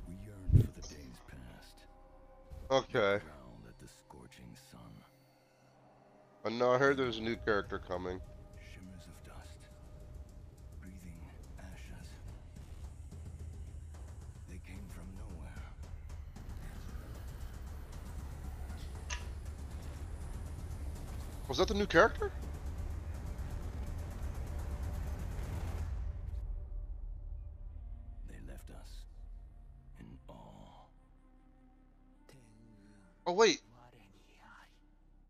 We yearned for the days past. We Okay. growled at the scorching sun. I know. I heard there's a new character coming. Shimmers of dust, breathing ashes. They came from nowhere. Was that the new character? They left us in awe. Oh wait,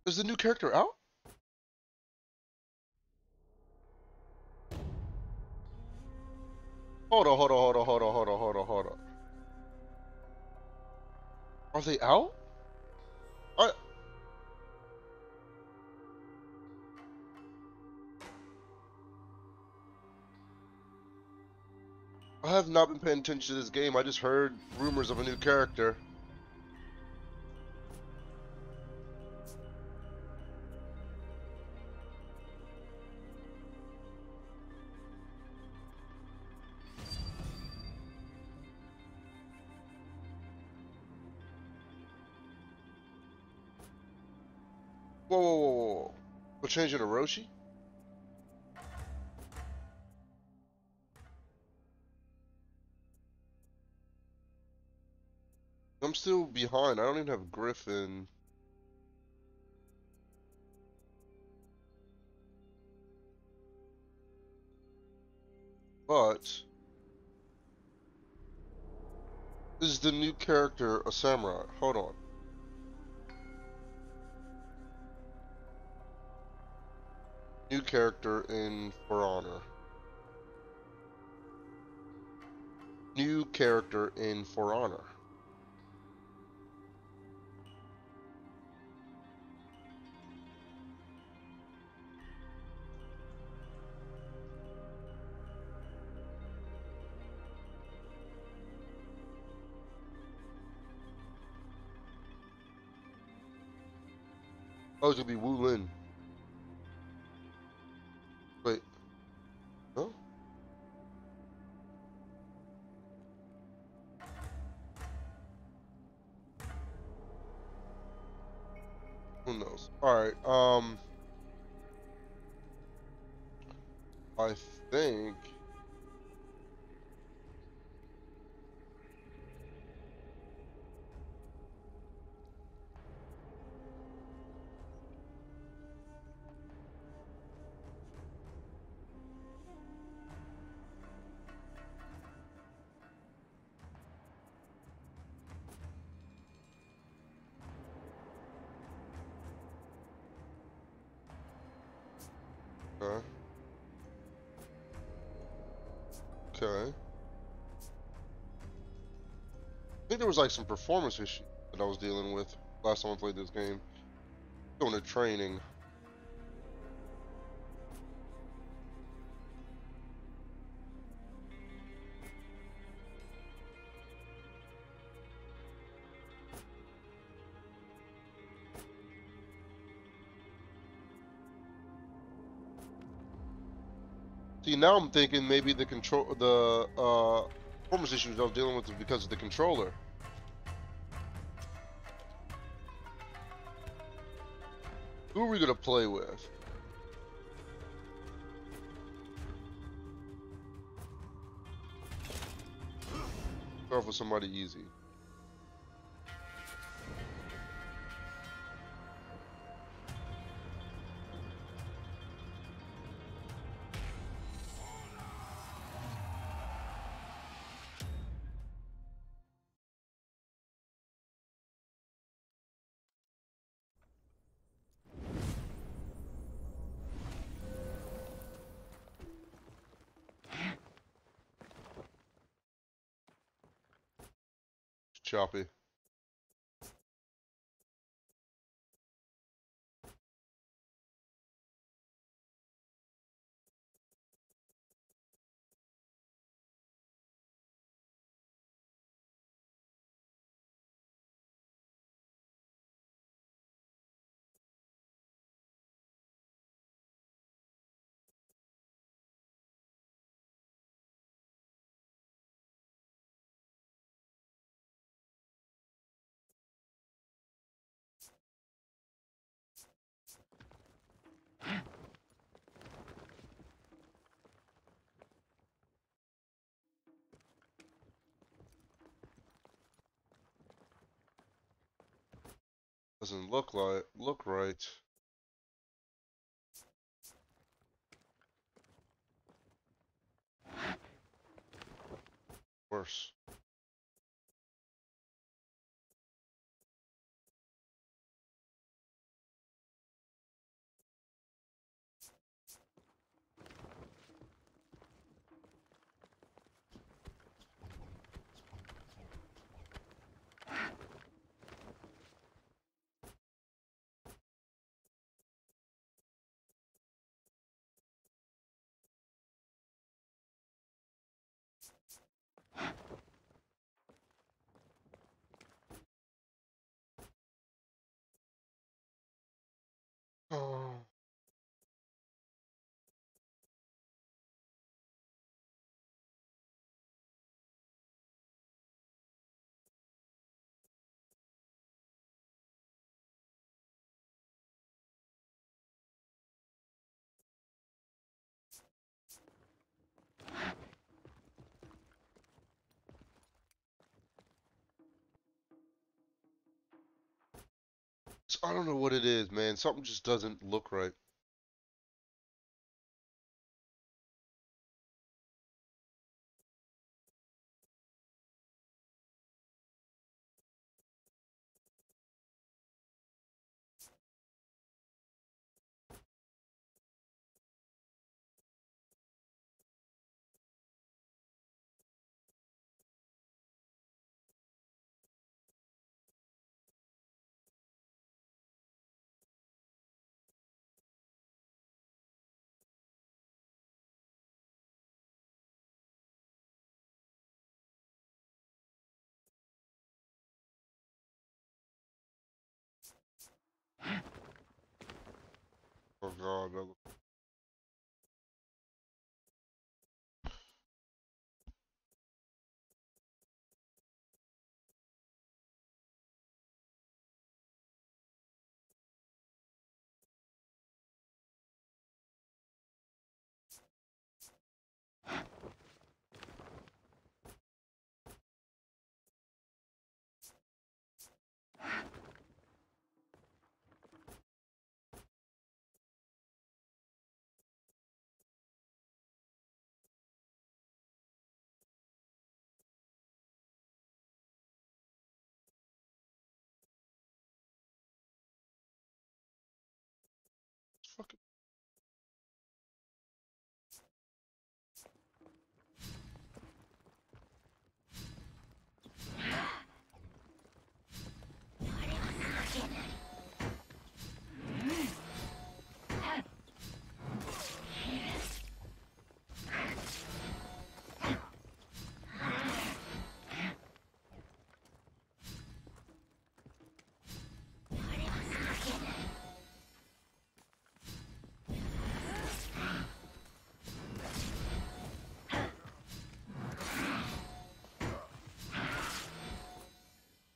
is the new character out? Hold on, hold on, hold on, hold on, hold on, hold on, hold on. Are they out? I I have not been paying attention to this game. I just heard rumors of a new character. Whoa, whoa, whoa, whoa, whoa. We're changing to Roshi? I'm still behind. I don't even have Griffin. But is the new character a samurai? Hold on. New character in For Honor. New character in For Honor. Oh, it's gonna be Wu Lin. Wait, no? Who knows? Alright, I think. Okay. Okay. I think there was like some performance issue that I was dealing with last time I played this game. Doing a training. See, now I'm thinking maybe the performance issues I was dealing with is because of the controller. Who are we gonna play with? Start with somebody easy. Choppy. Doesn't look right. Worse. Oh. I don't know what it is, man. Something just doesn't look right. Oh God, fucking.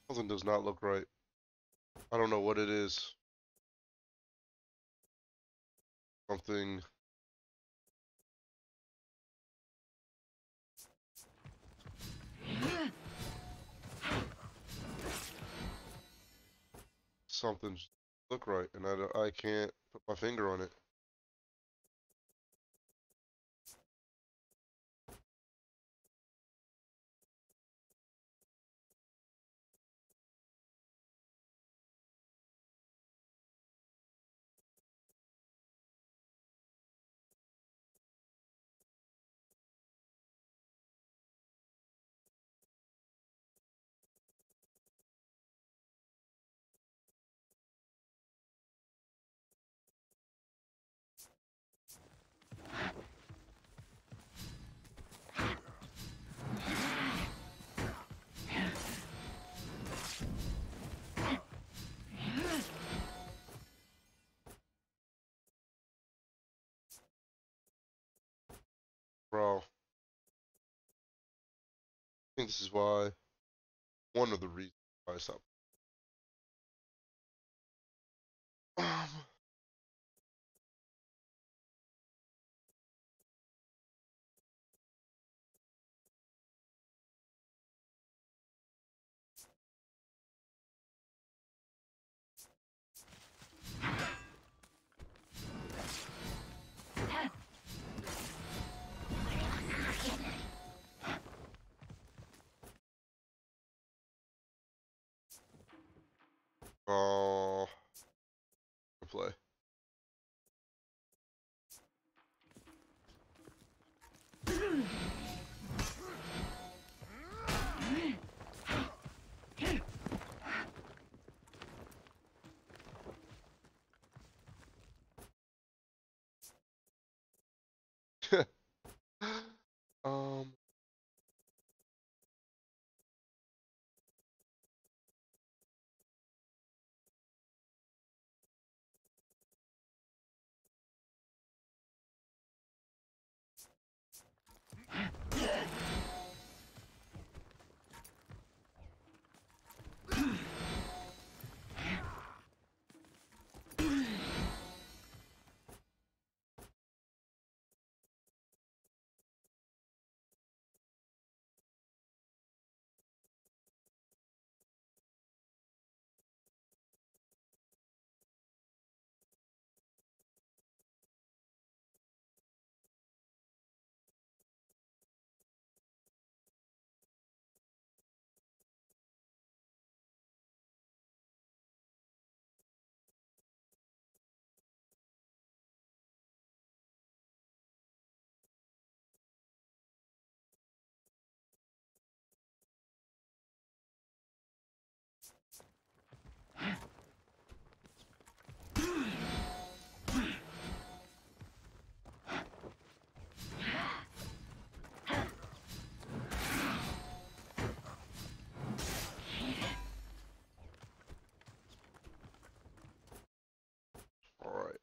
Something does not look right. I don't know what it is. Something. Something's look right, and I can't put my finger on it. Bro, I think this is why, one of the reasons why I stopped. Um, um, all right.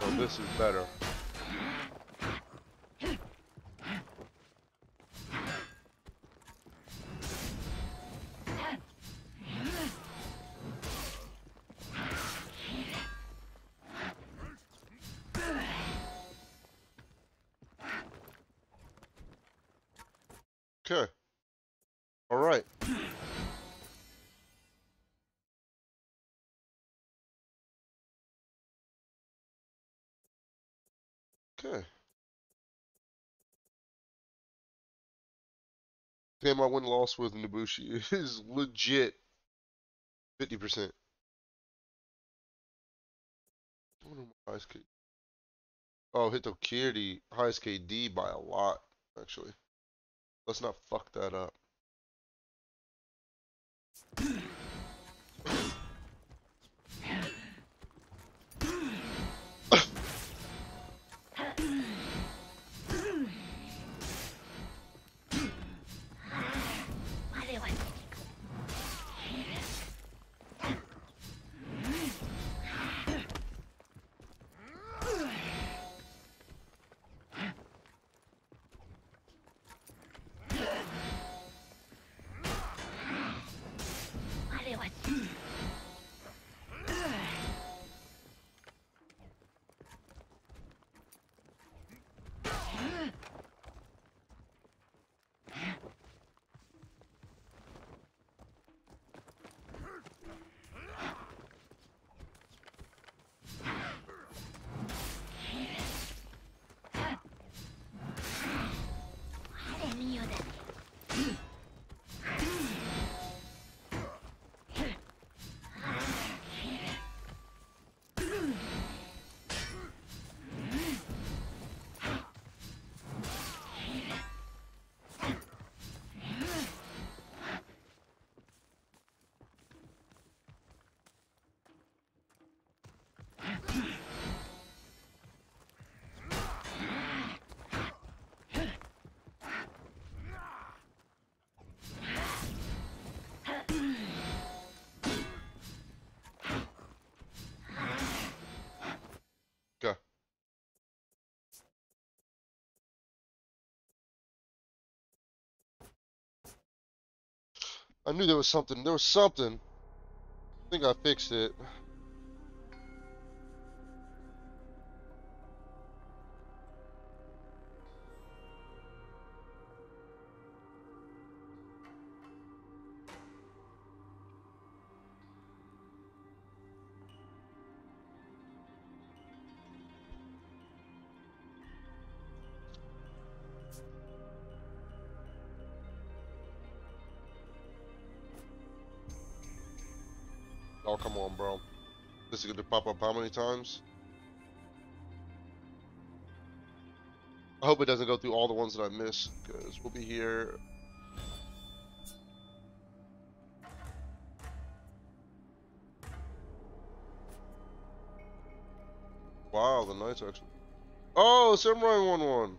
Oh, this is better. Okay. All right. Okay. Game I win lost with Nabushi is legit 50%. What am I highest KD? Oh, hit the Kirby highest KD by a lot, actually. Let's not fuck that up. I knew there was something. There was something. I think I fixed it. Oh, come on, bro. This is gonna pop up how many times? I hope it doesn't go through all the ones that I miss, because we'll be here. Wow, the night's actually. Oh, Samurai 1-1.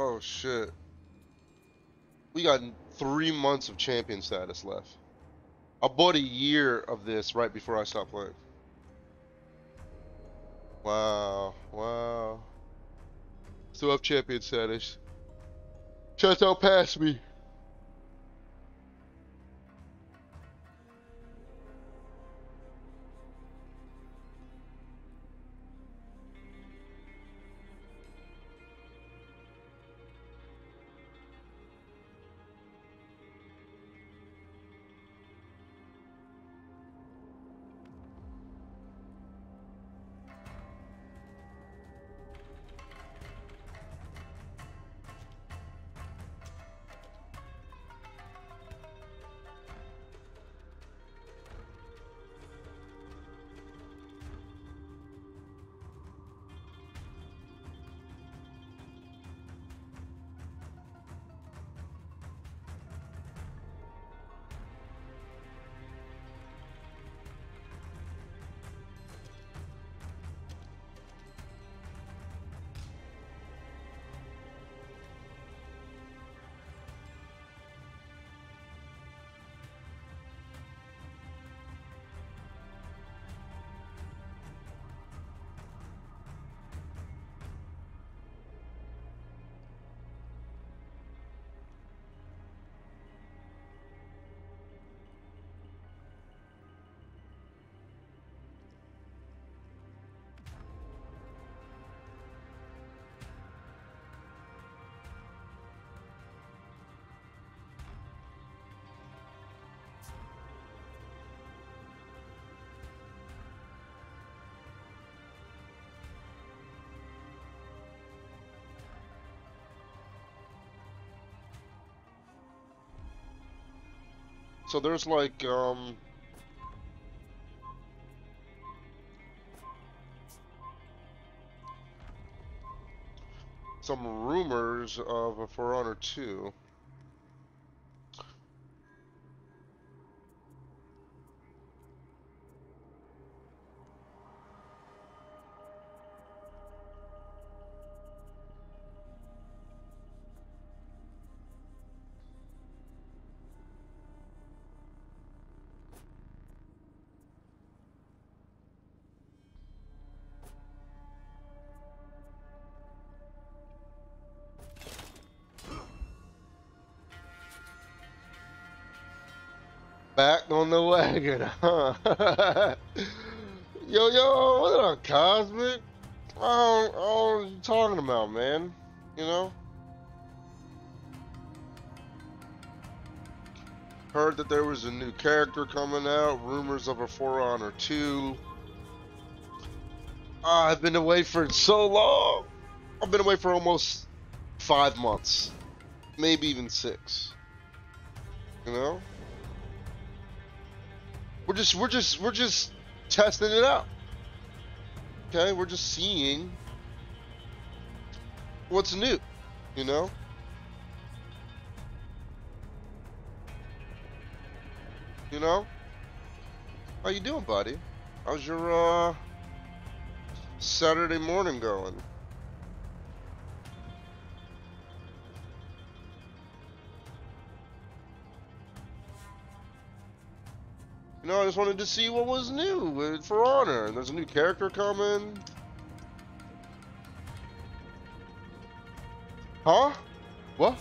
Oh shit. We got 3 months of champion status left. I bought a year of this right before I stopped playing. Wow, wow. Still have champion status. Shut out past me. So there's like some rumors of a For Honor 2. Back on the wagon, huh? Yo, what up, Cosmic? I don't know what you talking about, man. You know? Heard that there was a new character coming out, rumors of a For Honor 2. I've been away for so long. I've been away for almost 5 months. Maybe even 6. You know? We're just testing it out. Okay, we're just seeing what's new, you know? You know? How you doing, buddy? How's your Saturday morning going? You know, I just wanted to see what was new with For Honor. And there's a new character coming. Huh? What?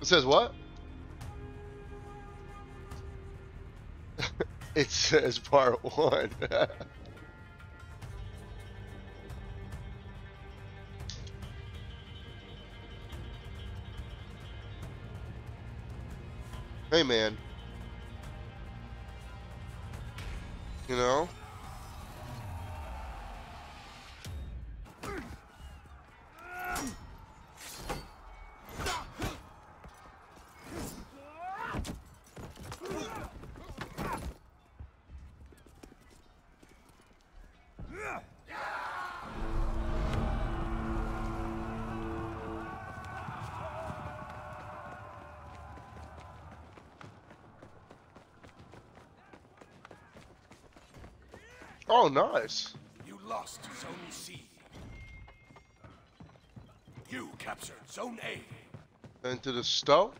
It says what? It says part 1. Hey, man. You know? Oh, nice. You lost Zone C. You captured Zone A. Into the stove?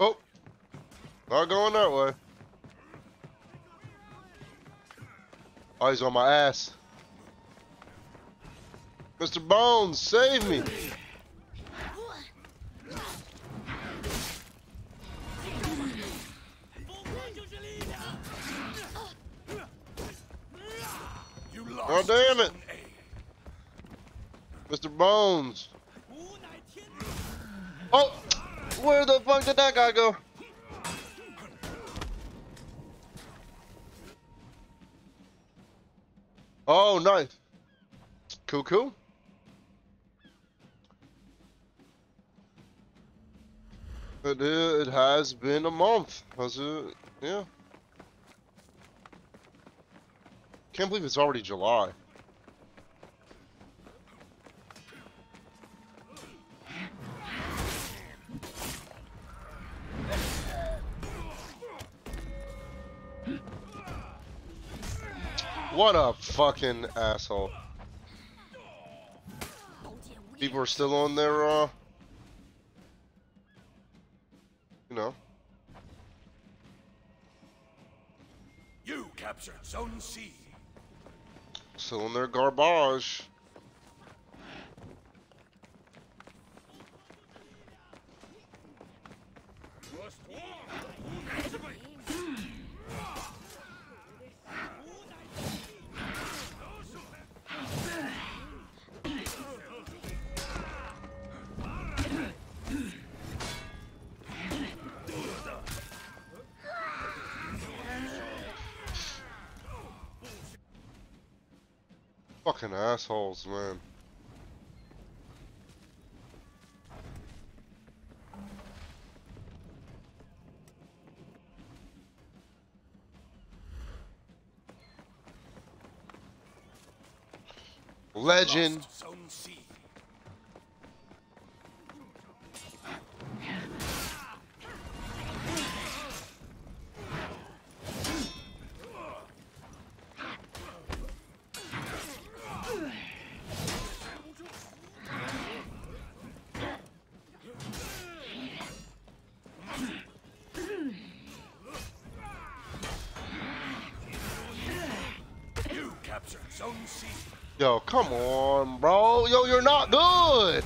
Oh, not going that way. Oh, he's on my ass. Mr. Bones, save me. Oh, damn it. Mr. Bones. Oh, where the fuck did that guy go? Oh, nice. Cool, cool. It has been a month. Has it? Yeah. Can't believe it's already July. What a fucking asshole. People are still on their, you know. You captured Zone C. Still on their garbage. Fucking assholes, man. Legend. Lost Zone C. You captured Zone C. Yo, come on, bro. Yo, you're not good.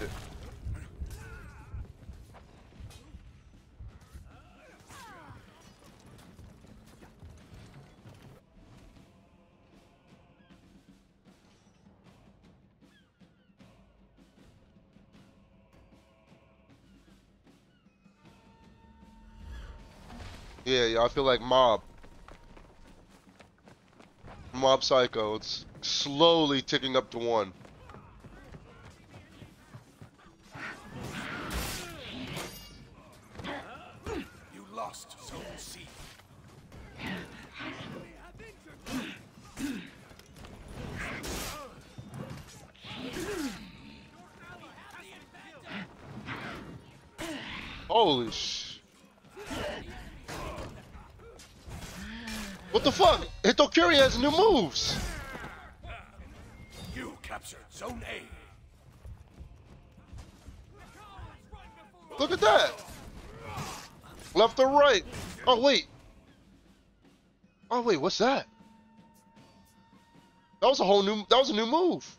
Yeah, I feel like Mob Mob Psycho. It's slowly ticking up to 1. You lost Zone C. Holy sh... What the fuck? Hitokiri has new moves! You captured Zone A. Look at that! Left or right? Oh wait. Oh wait, what's that? That was a new move.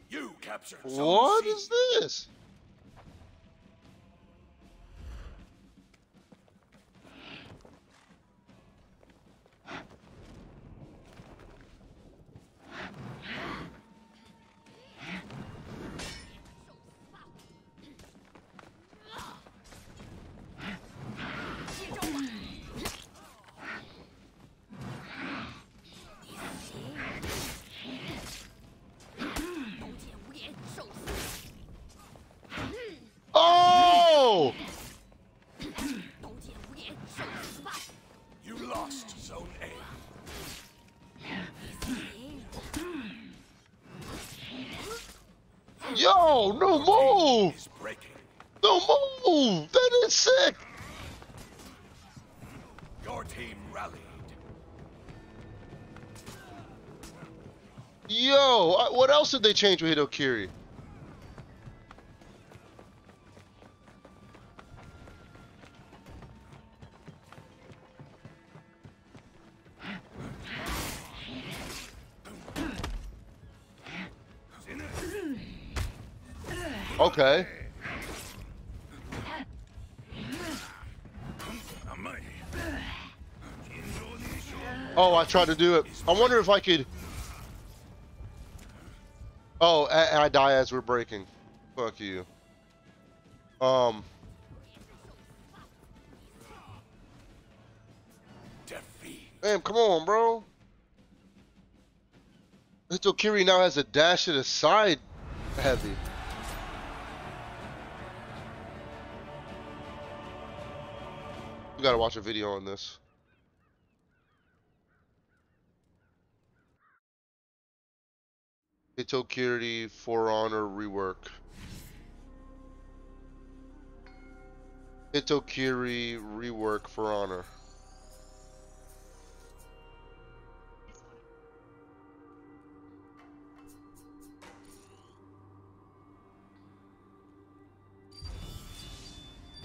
You captured Zone What C. is this? Oh! You lost Zone A. Yo, no move! Is breaking. No move! That is sick! Your team rallied. Yo, what else did they change with Hitokiri? Okay. Oh, I tried to do it. I wonder if I could... Oh, I die as we're breaking. Fuck you. Defeat. Damn, come on, bro. Hitokiri now has a dash to the side heavy. We gotta watch a video on this. Hitokiri For Honor rework. Hitokiri rework For Honor.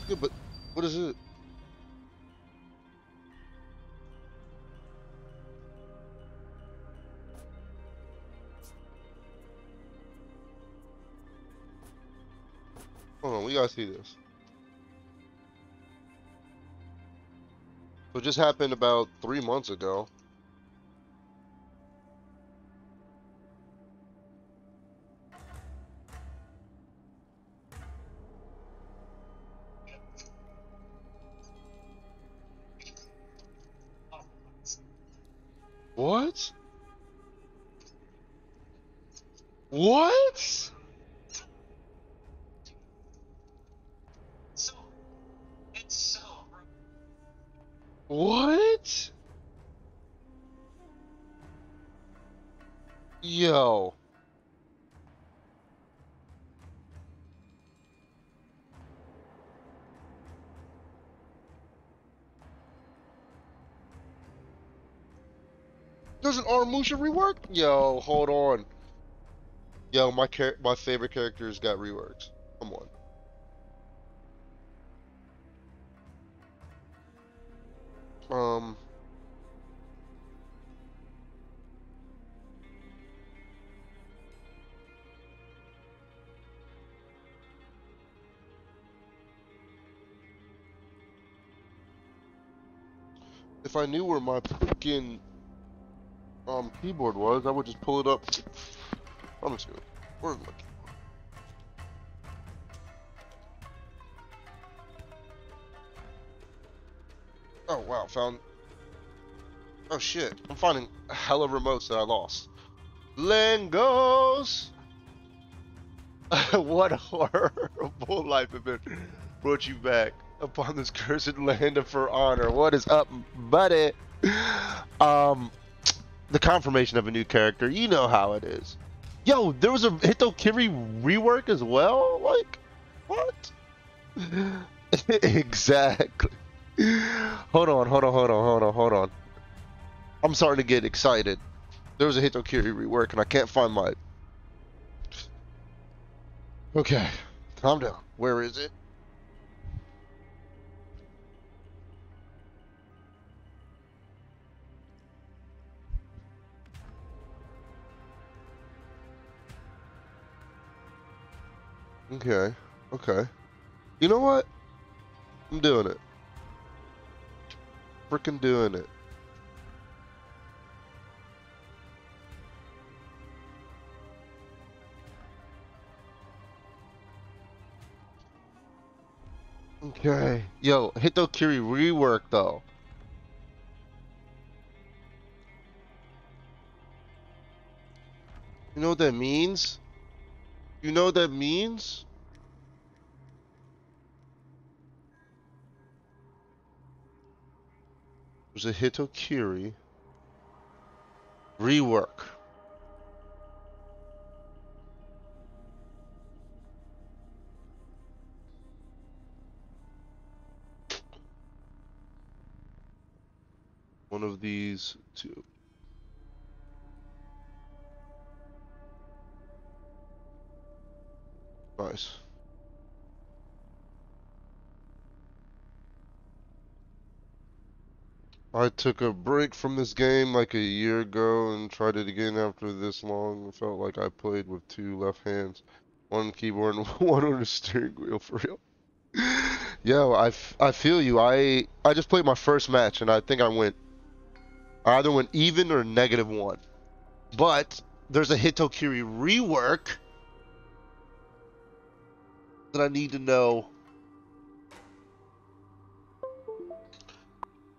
Yeah, but what is it? Hold on, we gotta see this. So it just happened about 3 months ago. What? What? What? Yo. There's an Armusha rework? Yo, hold on. Yo, my favorite characters got reworks. Come on. If I knew where my freaking keyboard was, I would just pull it up. I'm just gonna. Where's my? Oh wow, found. Oh shit, I'm finding hella remotes that I lost. Langos. What horrible life event brought you back upon this cursed land of For Honor? What is up, buddy? Um, the confirmation of a new character. You know how it is. Yo, there was a Hitokiri rework as well. Like, what? Exactly. Hold on. I'm starting to get excited. There was a Hitokiri rework, and I can't find my. Okay, calm down. Where is it? Okay, okay. You know what? I'm doing it. Freaking doing it. Okay. Yo, Hitokiri rework though. You know what that means? You know what that means? There's a Hitokiri rework. One of these two. Nice. I took a break from this game like a year ago and tried it again after this long. It felt like I played with two left hands, one keyboard and one on the steering wheel for real. Yo, I feel you. I just played my first match and I think I either went even or -1. But there's a Hitokiri rework that I need to know.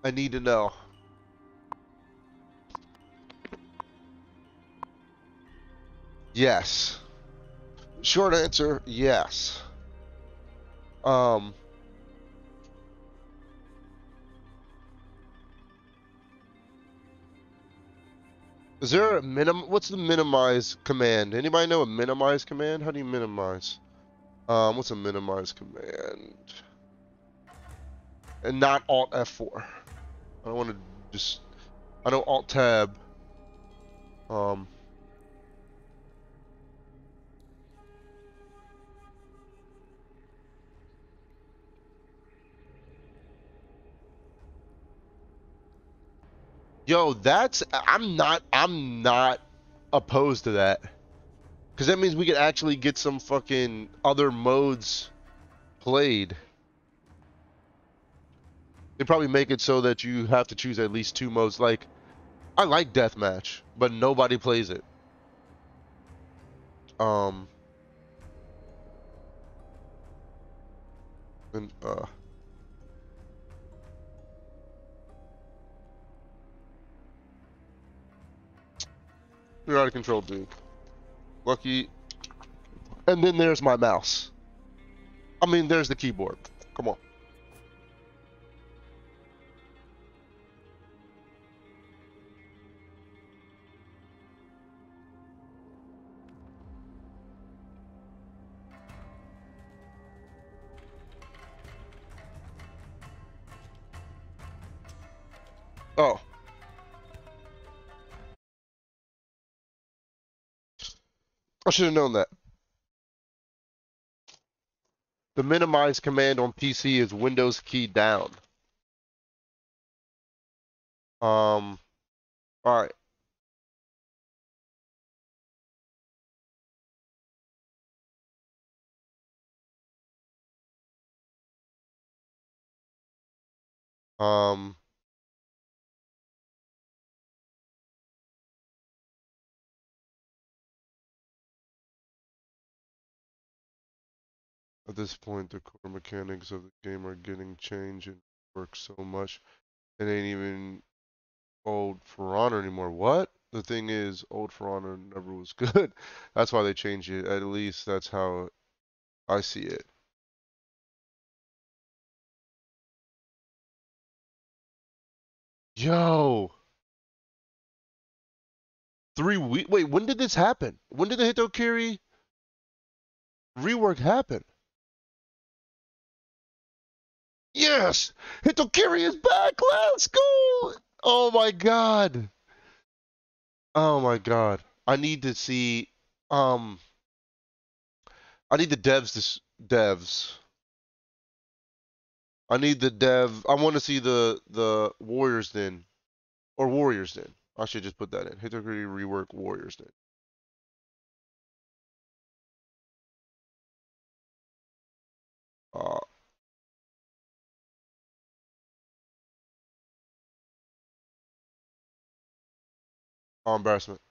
I need to know. Yes. Short answer, yes. Um, is there a what's the minimize command? Anybody know a minimize command? How do you minimize? What's a minimize command? And not Alt F4. I don't want to just, I know Alt Tab. Um, yo, I'm not opposed to that. Because that means we could actually get some fucking other modes played. They probably make it so that you have to choose at least two modes. Like, I like deathmatch, but nobody plays it. Um, and you're out of control, dude. Lucky. And then there's my mouse. I mean, there's the keyboard. Come on. Oh, I should have known that. The minimize command on PC is Windows key down. All right. Um, at this point, the core mechanics of the game are getting changed and work so much It ain't even old For Honor anymore. What? The thing is, old For Honor never was good. That's why they changed it. At least that's how I see it. Yo, 3 weeks. Wait, when did this happen? When did the Hitokiri rework happen? Yes, Hitokiri is back. Let's go. Oh my god. Oh my god. I need to see. Um, I need the devs. I need the dev. I want to see the Warriors Den or Warriors Den. I should just put that in. Hitokiri rework Warriors Den. Uh, embarrassment.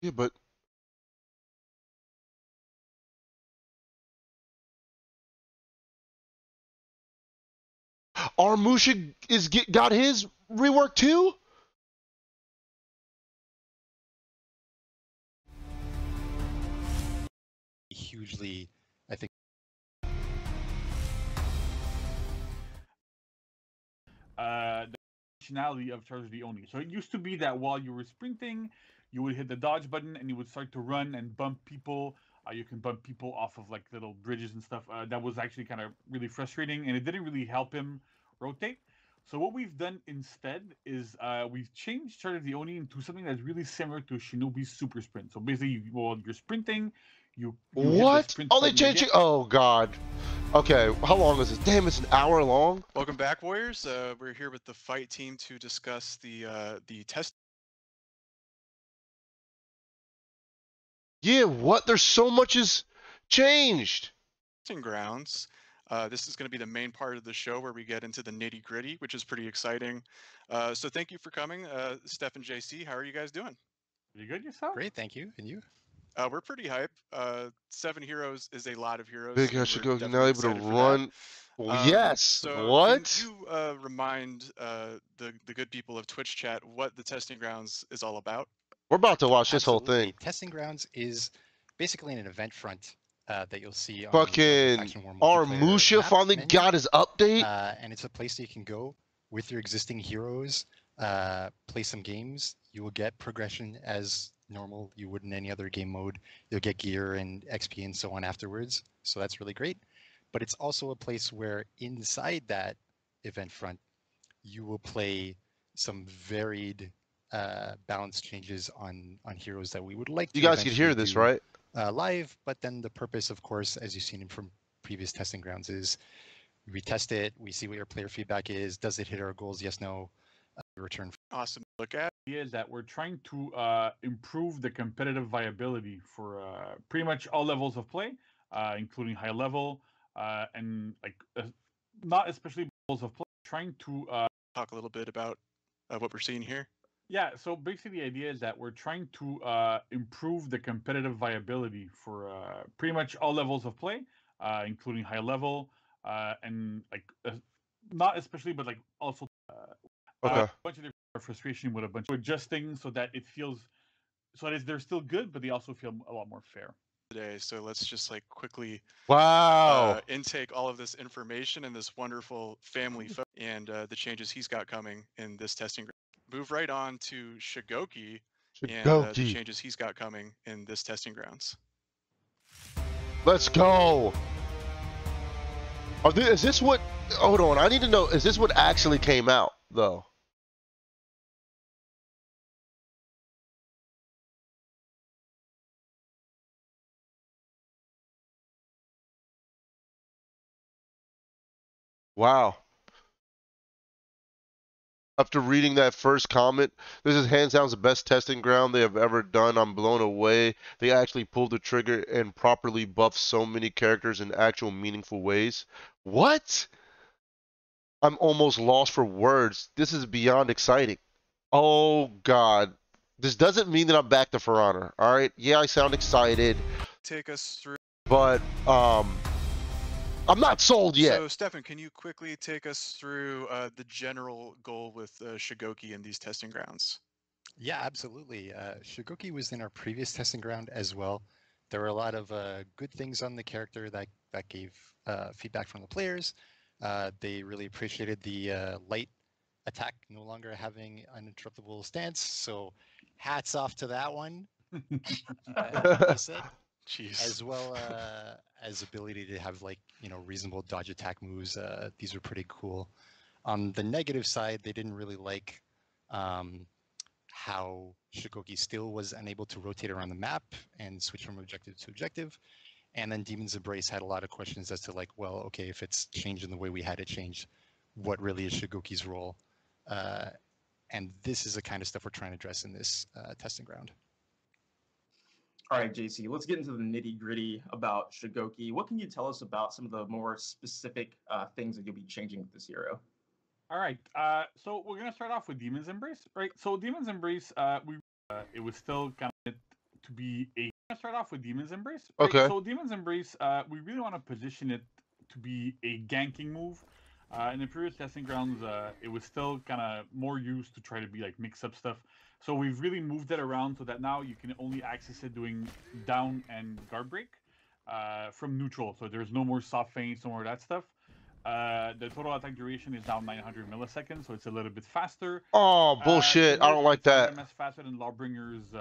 Yeah, but Armusha got his rework too. Hugely, I think. The functionality of Charge the Oni. So it used to be that while you were sprinting, you would hit the dodge button and you would start to run and bump people. You can bump people off of like little bridges and stuff. That was actually kind of really frustrating, and it didn't really help him rotate. So what we've done instead is we've changed Charge of the Oni into something that's really similar to Shinobi's Super Sprint. So basically, while you're sprinting, you hit the What? sprint Oh, they button changed again. it. Oh god. Okay, how long is this? Damn, it's an hour long. Welcome back, Warriors. We're here with the fight team to discuss the testing Yeah, what? There's so much has changed. grounds. This is going to be the main part of the show where we get into the nitty gritty, which is pretty exciting. So thank you for coming, Steph and JC. How are you guys doing? You good yourself? Great, thank you. And you? We're pretty hype. 7 heroes is a lot of heroes. Big and should we're go now definitely able to excited for that. run. Well, yes. So What? can you remind the good people of Twitch chat what the testing grounds is all about? We're about to watch this whole Absolutely. thing. Testing Grounds is basically an event front that you'll see on Fucking the Faction War multiplayer Armusha map finally menu. got his update. And it's a place that you can go with your existing heroes, play some games. You will get progression as normal you would in any other game mode. You'll get gear and XP and so on afterwards. So that's really great. But it's also a place where inside that event front, you will play some varied balance changes on heroes that we would like to You guys can hear eventually this, do, right? live. But then the purpose, of course, as you've seen from previous testing grounds, is we test it, we see what your player feedback is. Does it hit our goals? Yes, no. Return. Awesome. Look at. Is that we're trying to improve the competitive viability for pretty much all levels of play, including high level and like not especially levels of play. Trying to Talk a little bit about what we're seeing here. yeah. So basically, the idea is that we're trying to improve the competitive viability for pretty much all levels of play, including high level and like not especially, but like also Okay. a bunch of different frustration with a bunch of adjusting so that it feels so that they're still good, but they also feel a lot more fair. Today, so let's just like quickly Wow. intake all of this information and this wonderful family and the changes he's got coming in this testing ground. Move right on to Shigoki and the Shigoki. changes he's got coming in this testing grounds. Let's go. Is this what? Hold on. I need to know. Is this what actually came out though? Wow. After reading that first comment, this is hands down the best testing ground they have ever done. I'm blown away. They actually pulled the trigger and properly buffed so many characters in actual meaningful ways. What? I'm almost lost for words. This is beyond exciting. Oh God. This doesn't mean that I'm back to For Honor. All right. Yeah, I sound excited, Take us through. but I'm not sold yet. So, Stefan, can you quickly take us through the general goal with Shigoki in these testing grounds? Yeah, absolutely. Shigoki was in our previous testing ground as well. There were a lot of good things on the character that gave feedback from the players. They really appreciated the light attack no longer having uninterruptible stance. So hats off to that one. They said, Jeez. as well as ability to have reasonable dodge attack moves. These were pretty cool. On the negative side, they didn't really like how Shigoki still was unable to rotate around the map and switch from objective to objective. And then Demon's Embrace had a lot of questions as to well, okay, if it's changed in the way we had it changed, what really is Shigoki's role? And this is the kind of stuff we're trying to address in this testing ground. All right, JC, let's get into the nitty gritty about Shigoki. What can you tell us about some of the more specific things that you'll be changing with this hero? All right. So we're gonna start off with Demon's Embrace, right? So Demon's Embrace, it was still kind of to be a. We're gonna start off with Demon's Embrace. Right? Okay. So Demon's Embrace, we really want to position it to be a ganking move. In the previous testing grounds, it was still kind of more used to try to be like mix-up stuff. So we've really moved it around so that now you can only access it doing down and guard break from neutral. So there's no more soft feints, no more of that stuff. The total attack duration is now 900 milliseconds, so it's a little bit faster. Oh, bullshit. I don't like it's that. MS faster than Lawbringer's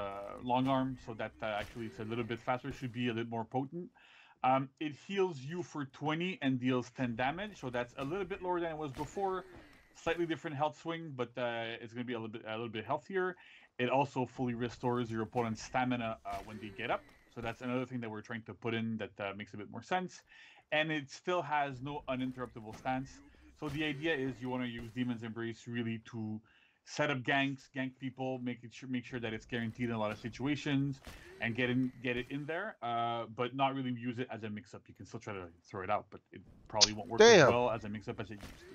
long arm, so that actually it's a little bit faster, should be a little more potent. It heals you for 20 and deals 10 damage, so that's a little bit lower than it was before. Slightly different health swing, but it's going to be a little bit healthier. It also fully restores your opponent's stamina when they get up, so that's another thing that we're trying to put in that makes a bit more sense. And it still has no uninterruptible stance. So the idea is you want to use Demon's Embrace really to set up ganks, gank people, make sure that it's guaranteed in a lot of situations, and get it in there. But not really use it as a mix-up. You can still try to throw it out, but it probably won't work as well as a mix-up as it used to.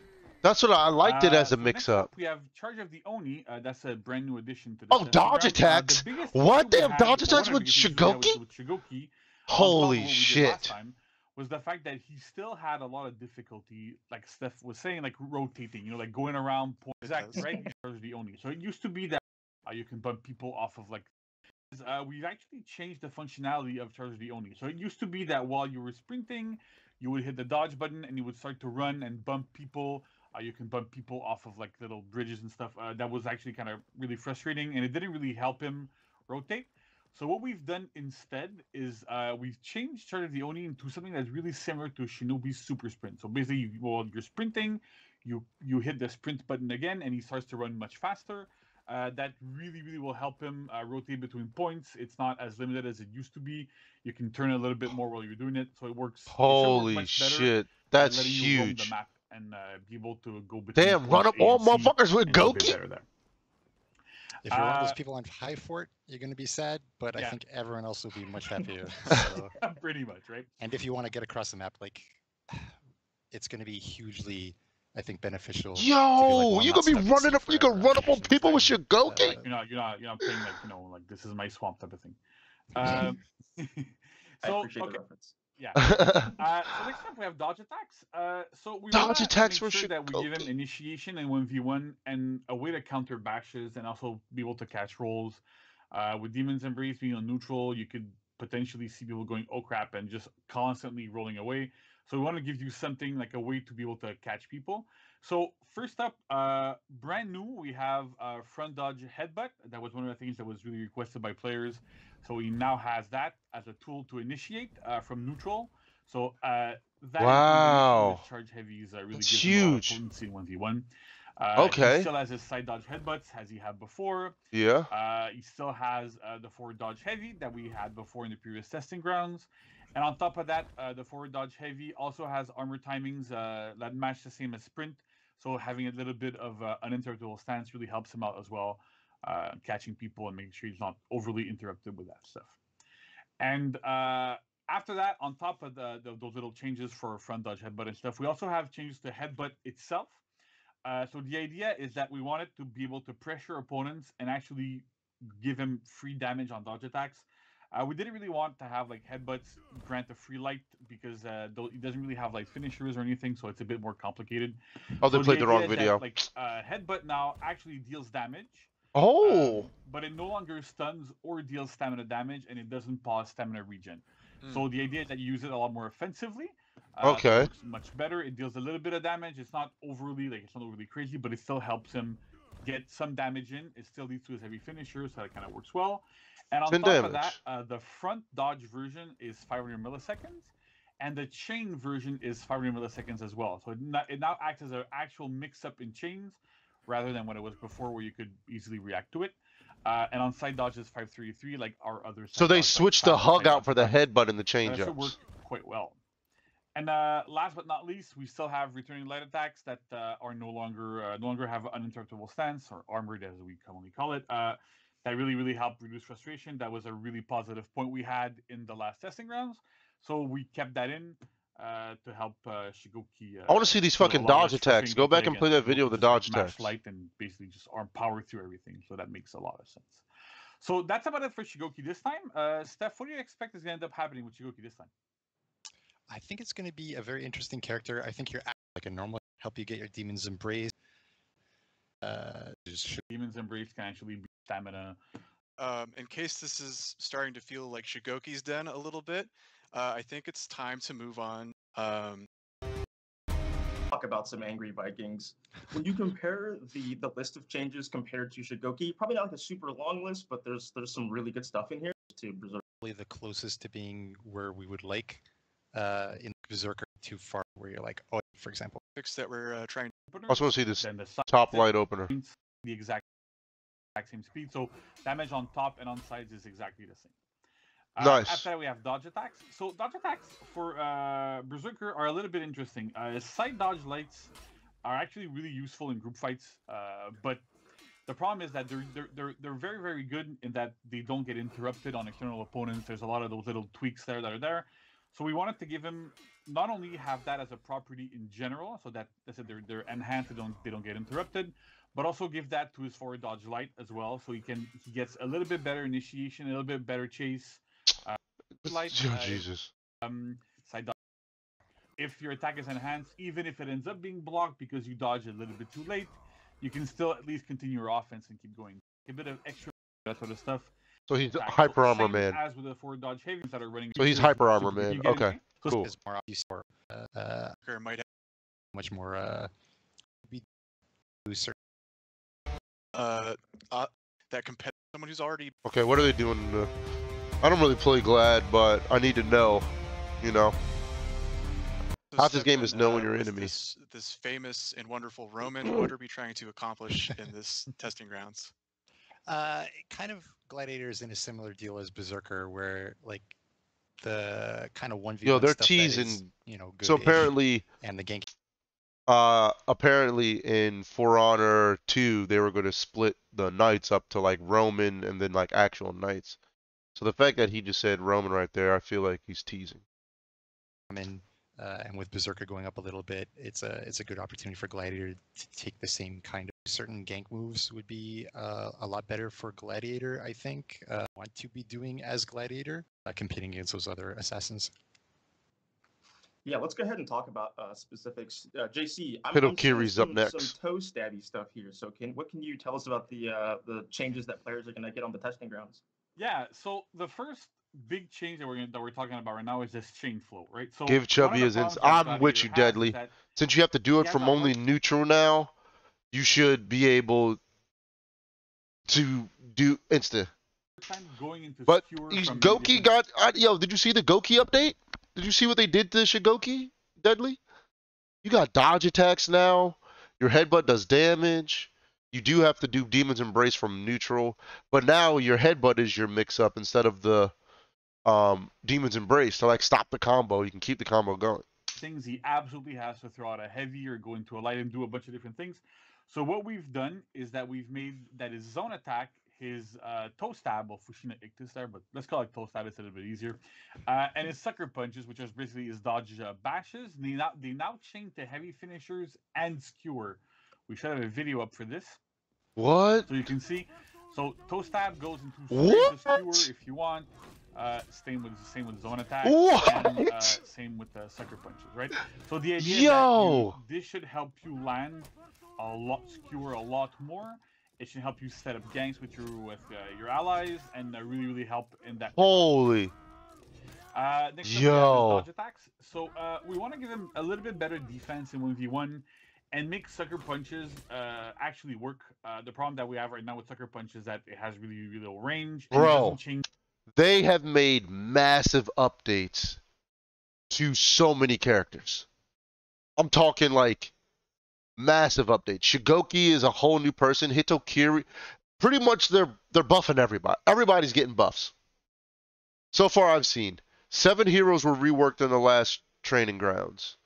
That's what I liked it as a mix-up. We have Charge of the Oni. That's a brand new addition to the. Oh, dodge attacks! What? They have dodge attacks with Shigoki? Holy shit! Was the fact that he still had a lot of difficulty, like Steph was saying, like rotating, like going around point. Exactly, right? Charge the Oni. So it used to be that you can bump people off of like. We've actually changed the functionality of Charge the Oni. So it used to be that while you were sprinting, you would hit the dodge button and you would start to run and bump people. You can bump people off of like little bridges and stuff. That was actually kind of really frustrating, and it didn't really help him rotate. So what we've done instead is we've changed Charge of the Oni into something that's really similar to Shinobi's Super Sprint. So basically, while you're sprinting, you hit the sprint button again, and he starts to run much faster. That really will help him rotate between points. It's not as limited as it used to be. You can turn a little bit more while you're doing it, so it works. Holy shit, that's huge. You roam the map and be able to go between. Damn, run up all motherfuckers with Goki. If you're one of those people on High Fort, you're going to be sad, but I think everyone else will be much happier. So. Pretty much, right? And if you want to get across the map, it's going to be hugely, I think, beneficial. Yo, you gonna be running up? You can run up on people with your Goki? You're not playing like this is my swamp type of thing. I appreciate the reference. Yeah. So next up we have dodge attacks. So we dodge attacks for sure that we give him initiation in 1v1 and a way to counter bashes and also be able to catch rolls. With Demon's Embrace being on neutral, you could potentially see people going oh crap and just constantly rolling away. So we want to give you something like a way to be able to catch people. So first up, brand new, we have front dodge headbutt. That was one of the things that was really requested by players. So he now has that as a tool to initiate from neutral. So that wow, charge heavies really that's gives huge. him a potency in 1v1. Okay. He still has his side dodge headbutts as he had before. Yeah. He still has the forward dodge heavy that we had before in the previous testing grounds. And on top of that, the forward dodge heavy also has armor timings that match the same as sprint. So having a little bit of uninterruptible stance really helps him out as well, catching people and making sure he's not overly interrupted with that stuff. And after that, on top of those little changes for front dodge headbutt and stuff, we also have changes to headbutt itself. So the idea is that we want it to be able to pressure opponents and actually give him free damage on dodge attacks. We didn't really want to have like headbutts grant a free light because he doesn't really have like finishers or anything, so it's a bit more complicated. Oh, they So the played the idea wrong is video. that like headbutt now actually deals damage, Oh, but it no longer stuns or deals stamina damage, and it doesn't pause stamina regen. Hmm. So the idea is that you use it a lot more offensively. Okay. It works much better. It deals a little bit of damage. It's not overly crazy, but it still helps him get some damage in. It still leads to his heavy finisher, so that kind of works well. And on 10 top damage. of that, the front dodge version is 500 milliseconds, and the chain version is 500 milliseconds as well. So it now acts as an actual mix-up in chains, rather than what it was before, where you could easily react to it. And on side dodge is 533, like our other. So side they dodge, like switched the faster hug side out dodge for the attacks. headbutt and the That change should work ups. quite well. And last but not least, we still have returning light attacks that are no longer have uninterruptible stance, or armored as we commonly call it. That really helped reduce frustration. That was a really positive point we had in the last testing rounds. So we kept that in to help Shigoki. I want to see these feel a fucking lot dodge less attacks. frustrating Go to play back and play against, that video of the just, like, dodge mash attacks. light and basically just arm power through everything. So that makes a lot of sense. So that's about it for Shigoki this time. Steph, what do you expect is going to end up happening with Shigoki this time? I think it's going to be a very interesting character. I think you're like a normal, help you get your Demon's Embrace. Demon's Embrace can actually be stamina. In case this is starting to feel like Shigoki's Den a little bit, I think it's time to move on. Talk about some angry Vikings. When you compare the list of changes compared to Shigoki, probably not like a super long list, but there's some really good stuff in here to Berserker. The closest to being where we would like in Berserker, too far where you're like, oh, for example, Fix that we're trying. I just want to see this Then the top light opener. the exact same speed. So damage on top and on sides is exactly the same. Nice. After that, we have dodge attacks. So dodge attacks for Berserker are a little bit interesting. Side dodge lights are actually really useful in group fights, but the problem is that they're very good in that they don't get interrupted on external opponents. There's a lot of those little tweaks there that are there. So we wanted to give him not only have that as a property in general, so that they're enhanced, they don't get interrupted, but also give that to his forward dodge light as well, so he gets a little bit better initiation, a little bit better chase. Light, Oh, Jesus. Side dodge. If your attack is enhanced, even if it ends up being blocked because you dodge a little bit too late, you can still at least continue your offense and keep going. A bit of extra, that sort of stuff. So he's Attack. hyper So armor same man. as with the forward dodge heavies that are running. So he's features, hyper armor super- man. you get Okay, me? So cool. is more obvious or Berserker might much more be certain. that competitive someone who's already Okay, what are they doing? I don't really play Glad, but I need to know. You know, half this game is knowing your was enemy. This famous and wonderful Roman. What are we trying to accomplish in this testing grounds? Kind of Gladiator is in a similar deal as Berserker, where like the kind of 1v1 Yo, they're stuff teasing. that is, you know, good. So apparently, and the gank. apparently in For Honor 2, they were going to split the knights up to like Roman and then like actual knights. So the fact that he just said Roman right there, I feel like he's teasing. And with Berserker going up a little bit, it's a good opportunity for Gladiator to take the same kind of certain gank moves would be a lot better for Gladiator, I think. Want to be doing as Gladiator, competing against those other assassins. Yeah, let's go ahead and talk about specifics. JC, I'm Hito seeing Kiri's up some next. toe stabby stuff here. So what can you tell us about the changes that players are going to get on the testing grounds? Yeah, so the first big change that we're talking about right now is this chain flow, right? So Give Chubby his ins. I'm with you, Deadly. Since you have to do it from only neutral now, you should be able to do insta. Going into But from Goki got yo. Did you see the Goki update? Did you see what they did to Shigoki, Deadly? You got dodge attacks now. Your headbutt does damage. You do have to do Demon's Embrace from neutral, but now your headbutt is your mix-up instead of the Demon's Embrace to like stop the combo. You can keep the combo going. Things he absolutely has to throw out a heavy or go into a light and do a bunch of different things. So what we've done is that we've made that his zone attack, his toe stab, well, Fushina Ictus there, but let's call it toe stab, it's a little bit easier. And his sucker punches, which is basically his dodge bashes, they now chain to heavy finishers and skewer. We should have a video up for this. What? So you can see. So toe stab goes into What? straight to skewer if you want. Same with zone attack. What? And same with the sucker punches, right? So the idea is that Yo! this should help you land a lot, skewer a lot more. It should help you set up ganks with your allies and really help in that. Holy. Next up we have Yo. is dodge attacks. So we want to give them a little bit better defense in 1v1 and make sucker punches actually work. The problem that we have right now with sucker punch is that it has really little range. And it Bro, doesn't change. they have made massive updates to so many characters. I'm talking like massive updates. Shigoki is a whole new person. Hitokiri, pretty much they're buffing everybody. Everybody's getting buffs. So far I've seen 7 heroes were reworked in the last training grounds.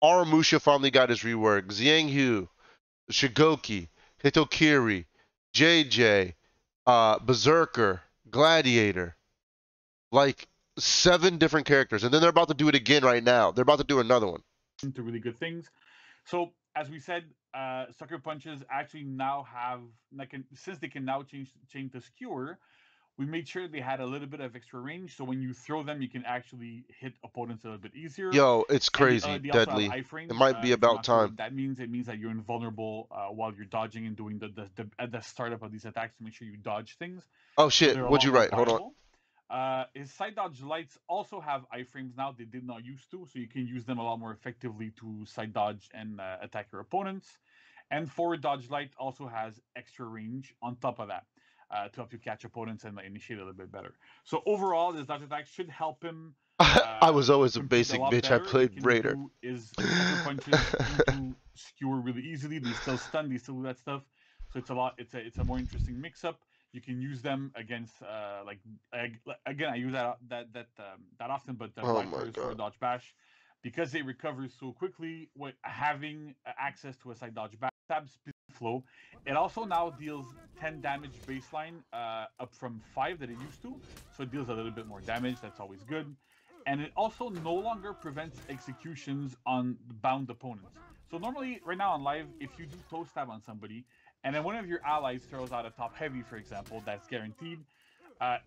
Aramusha finally got his rework. Xianghu, Shigoki, Hitokiri, JJ, Berserker, Gladiator. Like 7 different characters. And then they're about to do it again right now. They're about to do another one. Into really good things. So as we said, sucker punches actually now have since they can now change to skewer. We made sure they had a little bit of extra range, so when you throw them, you can actually hit opponents a little bit easier. Yo, it's crazy, they also deadly. have iframes. It might be If you're about not sure what time. that means it means that you're invulnerable while you're dodging and doing at the startup of these attacks to make sure you dodge things. Oh So shit, they're a what'd lot you more write? Hold on. viable. His side dodge lights also have iframes now. They did not used to, so you can use them a lot more effectively to side dodge and attack your opponents. And forward dodge light also has extra range on top of that. To help you catch opponents and initiate a little bit better. So overall, this dodge attack should help him. I was always a compete basic lot bitch. I better. played He can Raider. do his sucker punches into skewer really easily. They still stun. They still do that stuff. So it's a lot. It's a more interesting mix-up. You can use them against again. I use that often, but the Oh Black my Taurus for God. dodge bash because they recover so quickly. With having access to a side dodge bash, stab speed flow. It also now deals 10 damage baseline up from 5 that it used to. So it deals a little bit more damage. That's always good. And it also no longer prevents executions on bound opponents. So normally, right now on live, if you do toe stab on somebody, and then one of your allies throws out a top heavy, for example, that's guaranteed.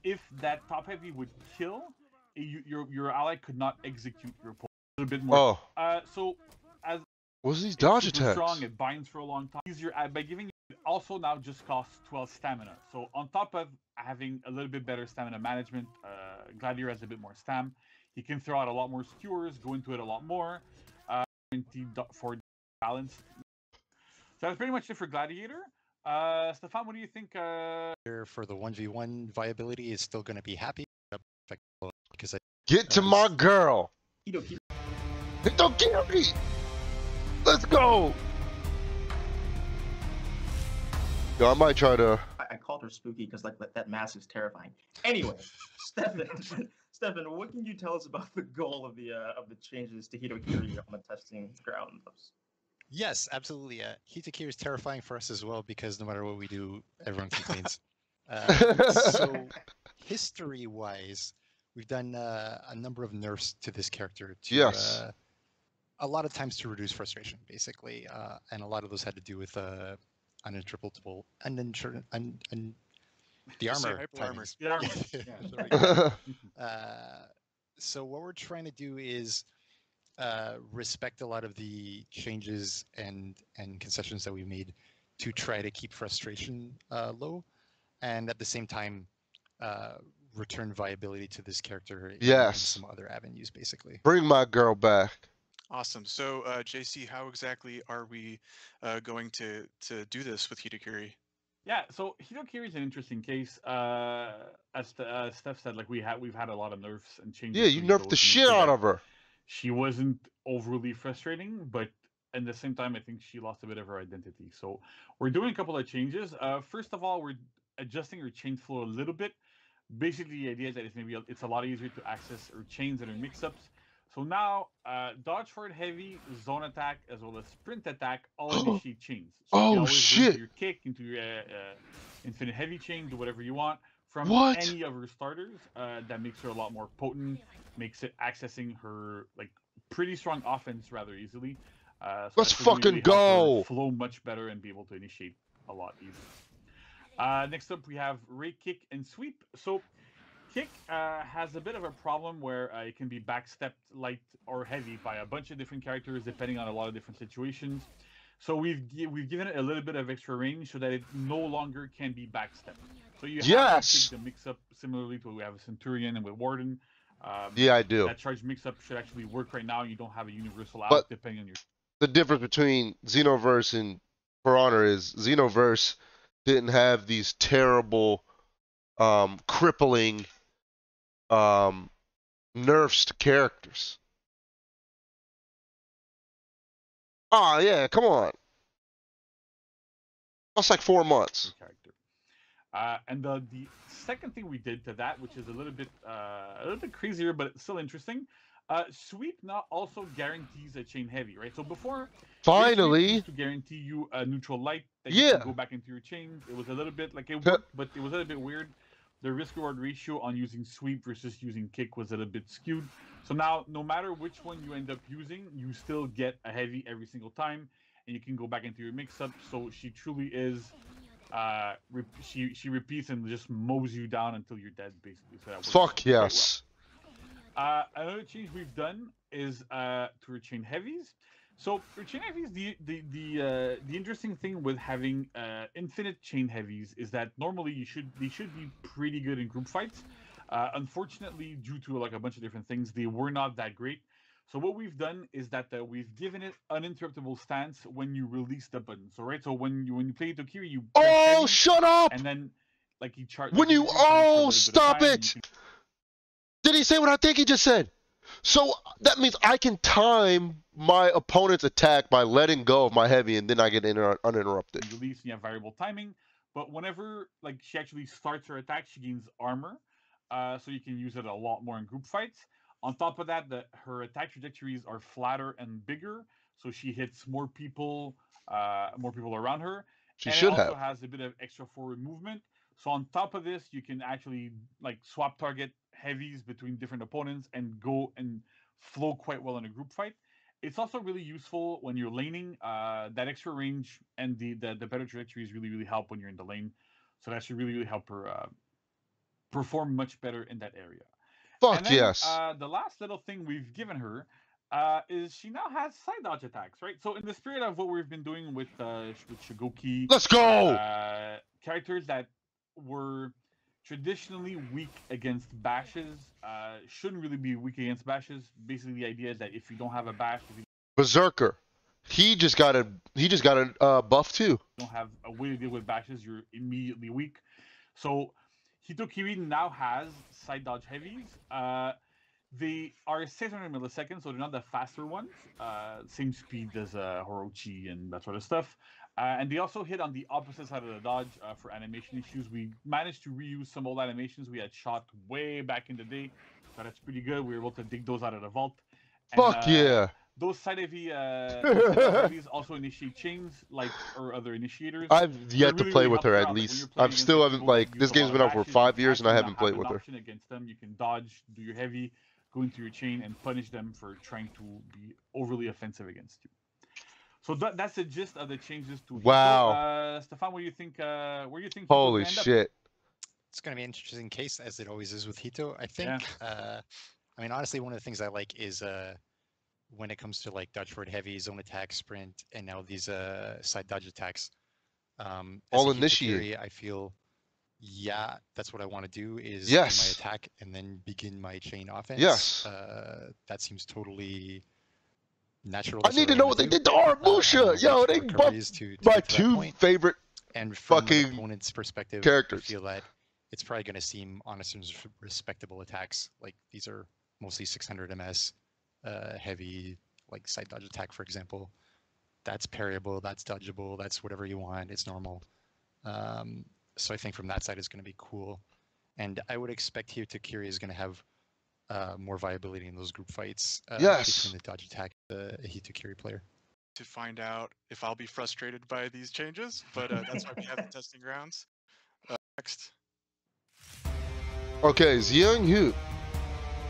If that top heavy would kill, your ally could not execute your opponent. A little bit more. Oh, So as what's these it's dodge super attacks? strong, it binds for a long time. Easier by giving it also now just costs 12 stamina. So on top of having a little bit better stamina management, Gladiator has a bit more stam. He can throw out a lot more skewers, go into it a lot more. For balance. So that's pretty much it for Gladiator. Stefan, what do you think? For the 1v1 viability is still going to be happy because Get to my girl. Hitokiri. Hitokiri. Let's go. Yo, I might try to. I called her spooky because like that mask is terrifying. Anyway, Stefan, what can you tell us about the goal of the changes to Hitokiri on the testing grounds? Yes, absolutely. Hitokiri is terrifying for us as well because no matter what we do, everyone complains. So history-wise, we've done a number of nerfs to this character to Yes. a lot of times to reduce frustration, basically, and a lot of those had to do with uninterpretable, the Just say armor. hyper armor. timings. Yeah. There we go. So what we're trying to do is respect a lot of the changes and concessions that we made to try to keep frustration low, and at the same time return viability to this character in Yes. some other avenues, basically. Bring my girl back. Awesome. So, JC, how exactly are we going to do this with Hitokiri? Yeah, so Hitokiri is an interesting case. As Steph said, like we've had a lot of nerfs and changes. Yeah, you to nerfed those the to make shit sure out that of her. She wasn't overly frustrating, but at the same time, I think she lost a bit of her identity. So we're doing a couple of changes. First of all, we're adjusting her chain flow a little bit. Basically, the idea is that it's a lot easier to access her chains and her mix-ups. So now, dodge forward heavy, zone attack, as well as sprint attack all initiate chains. So you Oh, can always go shit. into your kick, into your infinite heavy chain, do whatever you want from What? any of her starters. That makes her a lot more potent, makes it accessing her like pretty strong offense rather easily. So Let's that should really, fucking help her go. flow much better and be able to initiate a lot easier. Next up, we have Ray, Kick, and Sweep. So, Kick has a bit of a problem where it can be backstepped light or heavy by a bunch of different characters depending on a lot of different situations. So we've given it a little bit of extra range so that it no longer can be backstepped. So you have Yes. to take the mix-up similarly to what we have a Centurion and with Warden. Yeah, I do. That charge mix-up should actually work right now. You don't have a universal out But depending on your. the difference between Xenoverse and For Honor is Xenoverse didn't have these terrible, crippling, nerfs to characters. Oh yeah, come on. That's like 4 months. Character. And the second thing we did to that, which is a little bit crazier, but still interesting, Sweep now also guarantees a chain heavy, right? So before, Finally, used to guarantee you a neutral light that Yeah. you can go back into your chains. It was a little bit like it worked, but it was a little bit weird. The risk reward ratio on using Sweep versus using Kick was a little bit skewed. So now, no matter which one you end up using, you still get a heavy every single time, and you can go back into your mix-up. So she truly is. She repeats and just mows you down until you're dead, basically. So that works fuck quite well. yes. Another change we've done is to rechain heavies. So rechain heavies, the interesting thing with having infinite chain heavies is that normally they should be pretty good in group fights. Unfortunately, due to like a bunch of different things, they were not that great. So what we've done is that we've given it uninterruptible stance when you release the button. So right, so when you play Tokiri, you press Oh, heavy, shut up! and then like he charges. When you stop it! Did he say what I think he just said? So that means I can time my opponent's attack by letting go of my heavy, and then I get uninterrupted. Release and you have variable timing. But whenever like she actually starts her attack, she gains armor, so you can use it a lot more in group fights. On top of that, her attack trajectories are flatter and bigger, so she hits more people around her. She and should it also have. has a bit of extra forward movement. So on top of this, you can actually like swap target heavies between different opponents and go and flow quite well in a group fight. It's also really useful when you're laning. That extra range and the better trajectories really help when you're in the lane. So that should really help her perform much better in that area. Fuck And then, yes. the last little thing we've given her is she now has side dodge attacks, right? So in the spirit of what we've been doing with Shigoki, Let's go! characters that were traditionally weak against bashes shouldn't really be weak against bashes. Basically, the idea is that if you don't have a bash, if you Berserker. He just got a buff too. don't have a way to deal with bashes, you're immediately weak. So Hitokiri now has side dodge heavies. They are 600 milliseconds, so they're not the faster ones. Same speed as Horochi and that sort of stuff. And they also hit on the opposite side of the dodge for animation issues. We managed to reuse some old animations we had shot way back in the day, so that's pretty good. We were able to dig those out of the vault. And, Fuck yeah. Those side heavies also initiate chains, like or other initiators. I've yet to really, play really with her helps at out. Like, when least. you're playing I've against still people haven't that like use this a game's lot been of out for bashes, 5 you years and I actually haven't now played have with an her. option against them. You can dodge, do your heavy, go into your chain, and punish them for trying to be overly offensive against you. So that's the gist of the changes to Hito. Wow. Stefan, what do you think? Where do you think? Hito's Holy gonna end up? shit. It's going to be an interesting case, as it always is with Hito. I think. Yeah. I mean, honestly, one of the things I like is when it comes to like dodge forward heavy, zone attack, sprint, and now these side dodge attacks. As All a Hito initiate. carry, I feel, yeah, that's what I want to do is Yes. do my attack and then begin my chain offense. Yes. That seems totally natural. I need to know what they did to Armusha. Yo, they buffed my two favorite and from fucking an opponent's perspective, characters. I feel that it's probably going to seem honest and respectable attacks. Like these are mostly 600 ms, heavy, like side dodge attack, for example. That's parryable, that's dodgeable, that's whatever you want. It's normal. So I think from that side it's going to be cool. And I would expect here Tokiri is going to have more viability in those group fights Yes. between the dodge attack and the Hitokiri player. To find out if I'll be frustrated by these changes, but that's why we have the testing grounds. Next. Okay, Xiang Hu.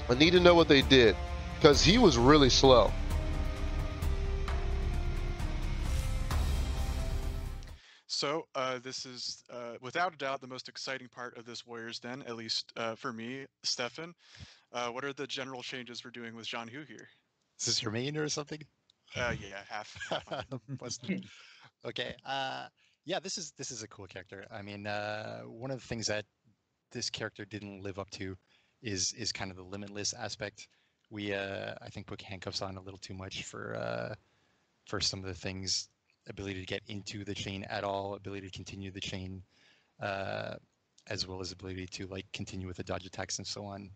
I need to know what they did, because he was really slow. So this is without a doubt the most exciting part of this Warriors Den, at least for me, Stefan. What are the general changes we're doing with Jean Hu here? Is this your main or something? Yeah, half mine. Busted. Okay. Yeah, this is a cool character. I mean, one of the things that this character didn't live up to is kind of the limitless aspect. We I think put handcuffs on a little too much for some of the things. Ability to get into the chain at all, ability to continue the chain, as well as ability to like continue with the dodge attacks and so on.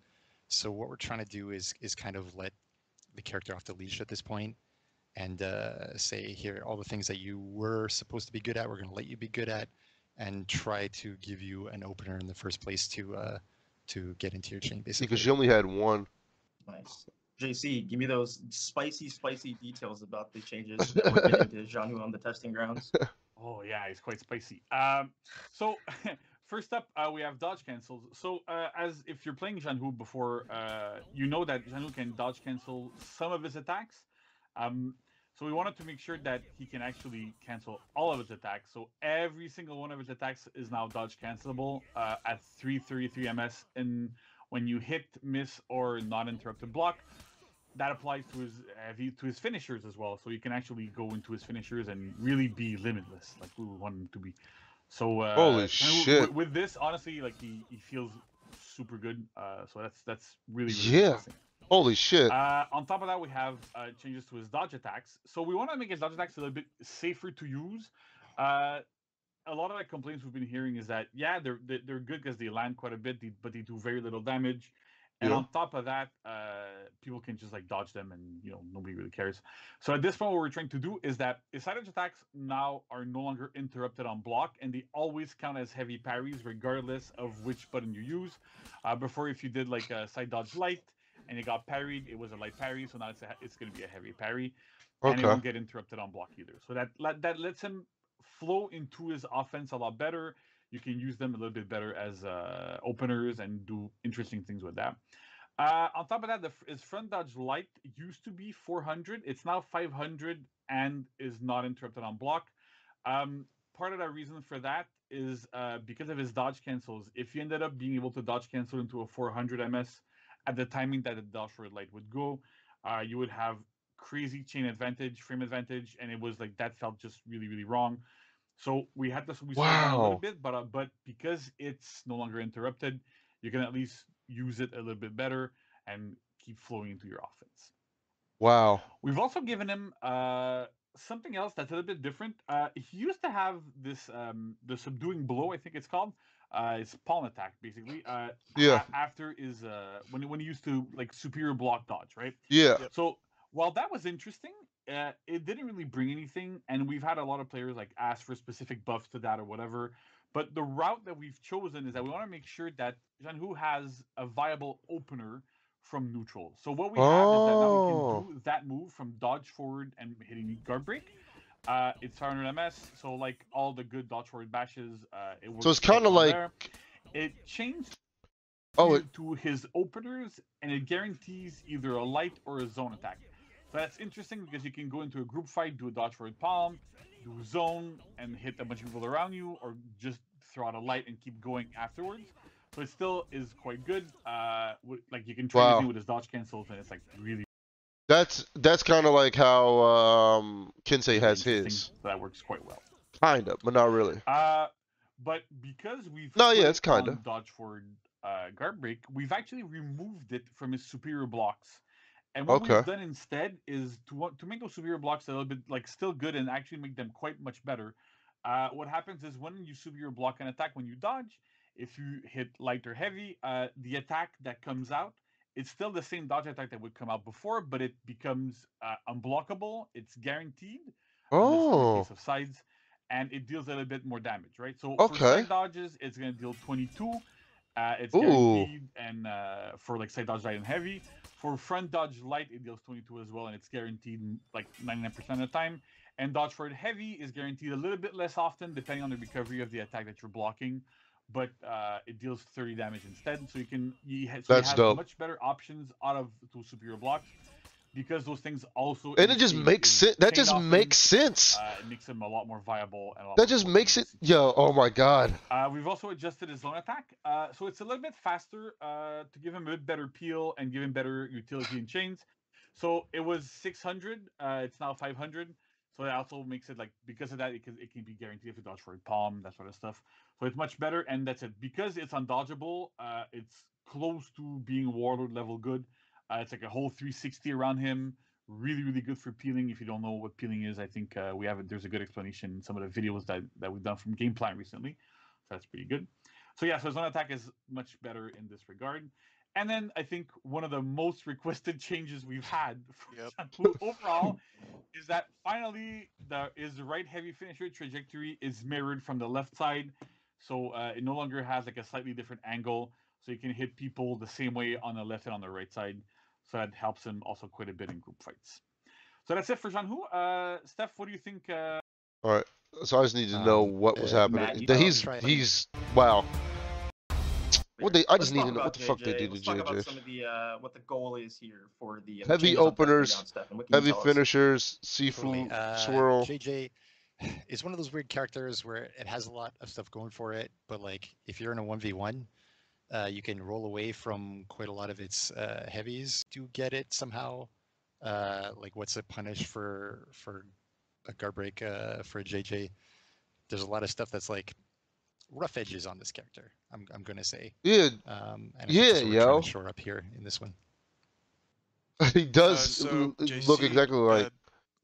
So what we're trying to do is kind of let the character off the leash at this point and say, here, all the things that you were supposed to be good at, we're going to let you be good at, and try to give you an opener in the first place to get into your chain, basically. Because you only had one. Nice. JC, give me those spicy details about the changes that we're getting to Jean-Hu on the testing grounds. Oh yeah, it's quite spicy. So first up, we have dodge cancels. So as if you're playing Jean-Hu before, you know that Jean-Hu can dodge cancel some of his attacks. So we wanted to make sure that he can actually cancel all of his attacks. So every single one of his attacks is now dodge cancelable at 333 MS. And when you hit, miss, or non-interrupted block, that applies to his finishers as well. So you can actually go into his finishers and really be limitless, like we would want him to be. So Holy shit! With this, honestly, like he feels super good. So that's really Yeah. interesting. Holy shit! On top of that, we have changes to his dodge attacks. So we want to make his dodge attacks a little bit safer to use. A lot of the complaints we've been hearing is that yeah, they're good because they land quite a bit, but they do very little damage. And Yeah. on top of that, people can just like dodge them, and nobody really cares. So at this point, what we're trying to do is that his side dodge attacks now are no longer interrupted on block, and they always count as heavy parries regardless of which button you use. Before, if you did like a side dodge light and it got parried, it was a light parry. So now it's going to be a heavy parry, and it Okay. won't get interrupted on block either. So that lets him flow into his offense a lot better. You can use them a little bit better as openers and do interesting things with that. On top of that, his front dodge light used to be 400. It's now 500 and is not interrupted on block. Part of the reason for that is because of his dodge cancels. If you ended up being able to dodge cancel into a 400 MS at the timing that the dodge forward light would go, you would have crazy chain advantage, frame advantage, and it was like that felt just really, really wrong. So we had to slow down a little Wow. bit, but because it's no longer interrupted, you can at least use it a little bit better and keep flowing into your offense. Wow. We've also given him something else that's a little bit different. He used to have this the subduing blow, I think it's called. It's palm attack basically. Yeah. After is when he used to like superior block dodge, right? Yeah. So while that was interesting, it didn't really bring anything, and we've had a lot of players like ask for specific buffs to that or whatever. But the route that we've chosen is that we want to make sure that Jean-Hu has a viable opener from neutral. So what we have is that now we can Oh. do that move from dodge forward and hitting guard break. It's 500 MS, so like all the good dodge forward bashes, it works. So it's quite kind of well like. there. It changed Oh. to his openers, and it guarantees either a light or a zone attack. So that's interesting because you can go into a group fight, do a dodge forward palm, do zone, and hit a bunch of people around you, or just throw out a light and keep going afterwards. So it still is quite good. Like you can trade Wow. him with his dodge cancels, and it's like really That's kind of like how Kinsei has interesting. his. So that works quite well. Kind of, but not really. But because we've No, put yeah, it it's kinda. on dodge forward guard break, we've actually removed it from his superior blocks. And what Okay. we've done instead is to make those superior blocks a little bit like still good and actually make them quite much better. What happens is when you superior block an attack, when you dodge, if you hit light or heavy, the attack that comes out, it's still the same dodge attack that would come out before, but it becomes unblockable. It's guaranteed, unless in the Oh. case of sides, and it deals a little bit more damage, right? So for Okay. side dodges, it's going to deal 22. It's Ooh. guaranteed, and for like side dodge light and heavy. For front dodge light, it deals 22 as well, and it's guaranteed like 99% of the time. And dodge forward heavy is guaranteed a little bit less often, depending on the recovery of the attack that you're blocking. But it deals 30 damage instead, so you That's have dope. much better options out of those superior blocks. because those things also And it just initiate makes his sense. That chain just offense, makes sense. it makes him a lot more viable and a lot That more just potent makes in it. this Yo, oh my god. We've also adjusted his zone attack, so it's a little bit faster to give him a bit better peel and give him better utility in chains. So it was 600, it's now 500. So that also makes it like, because of that, it can be guaranteed if you dodge for a palm, that sort of stuff. So it's much better, and that's it. Because it's undodgeable, it's close to being warlord level good. It's like a whole 360 around him. Really, really good for peeling. If you don't know what peeling is, I think we have it. There's a good explanation in some of the videos that we've done from Game Plan recently. So that's pretty good. So yeah, so his own attack is much better in this regard. And then I think one of the most requested changes we've had for overall is that finally his right heavy finisher trajectory is mirrored from the left side. So it no longer has like a slightly different angle. So you can hit people the same way on the left and on the right side. So that helps him also quite a bit in group fights. So that's it for Jean-Hu. Steph, what do you think? All right. So I just need to know what was happening. Matt, you tell us. He's wow. What they? I Let's just need talk to know about what the fuck they JJ. did to Let's talk about JJ. some of the what the goal is here for the Heavy changes on Destiny openers, Down, Stefan. What can you heavy tell us? finishers, Totally. Sifu, swirl. JJ is one of those weird characters where it has a lot of stuff going for it, but like if you're in a 1v1, you can roll away from quite a lot of its heavies to get it somehow. Like what's a punish for a guard break for a JJ? There's a lot of stuff that's like rough edges on this character. I'm gonna say. Yeah, And I think yeah, that's what we're trying yo. to shore up here in this one. He does So look JC, exactly like.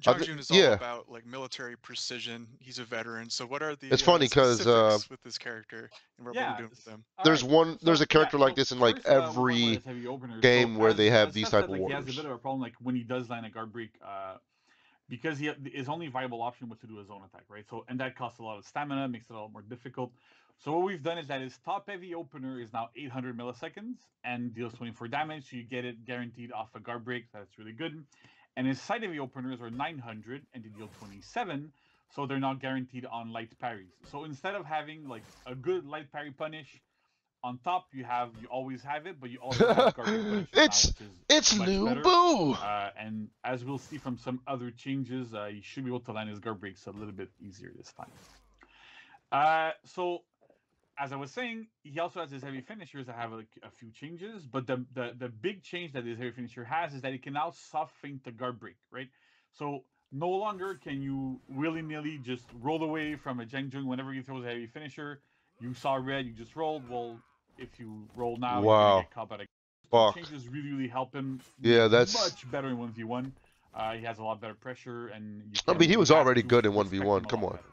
Jongjun is all Yeah. about like military precision. He's a veteran. So what are the It's funny 'cause, specifics with this character and what we're Yeah. doing with him? There's Alright, one. There's so, a character yeah, like so this in like first, we'll talk about every his heavy openers. game So where they have as these Steph type said, of like, he has a orders. bit of a problem like when he does land a guard break, because his only viable option was to do a zone attack, right? So, and that costs a lot of stamina, makes it a lot more difficult. So what we've done is that his top heavy opener is now 800 milliseconds and deals 24 damage, so you get it guaranteed off a guard break. So that's really good. And his side heavy openers are 900 and they deal 27, so they're not guaranteed on light parries. So instead of having like a good light parry punish on top, you always have it, but you also have guard break punishes now, which is It's much new better. boo. And as we'll see from some other changes, you should be able to land his guard breaks a little bit easier this time. So as I was saying, he also has his heavy finishers that have like a few changes, but the big change that his heavy finisher has is that he can now soft feint the guard break, right? So no longer can you willy-nilly just roll away from a Zheng whenever he throws a heavy finisher. You saw red, you just rolled. Well, if you roll now, you're gonna Wow. get caught by the Fuck. changes really help him. Yeah, that's much better in 1v1. He has a lot better pressure, and you I mean, he you was have already to good in respect 1v1. him a Come lot on. better.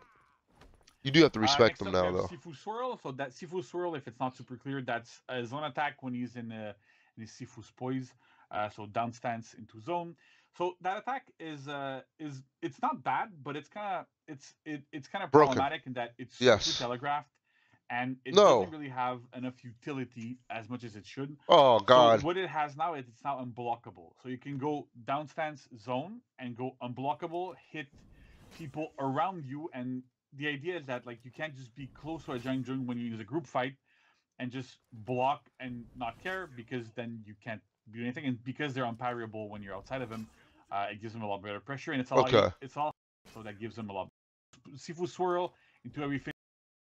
You do have to respect Next him up, now, we though. have Sifu Swirl. So that Sifu Swirl, if it's not super clear, that's a zone attack when he's in his Sifu's poise. So down stance into zone. So that attack is it's not bad, but it's kind of Broken. problematic in that it's Yes. super telegraphed, and it No. doesn't really have enough utility as much as it should. Oh God. So what it has now is it's now unblockable. So you can go down stance zone and go unblockable, hit people around you, and the idea is that like you can't just be close to a Zhang when you use a group fight and just block and not care, because then you can't do anything, and because they're unparryable when you're outside of them, it gives them a lot better pressure, and it's all so that gives them a lot. Sifu Swirl into everything.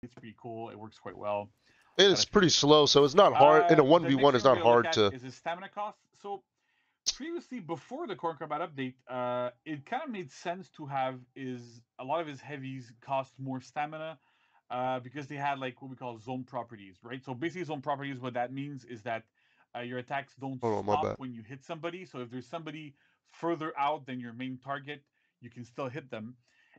It's pretty cool. It works quite well. It's pretty slow, so it's not hard. In a The 1v1, next it's thing not we're gonna look hard at to. is his stamina cost. So previously, before the Core Combat update, it kind of made sense to have a lot of his heavies cost more stamina, because they had like what we call zone properties, right? So basically, zone properties, what that means is that your attacks don't Hold on, my stop bad. when you hit somebody. So if there's somebody further out than your main target, you can still hit them.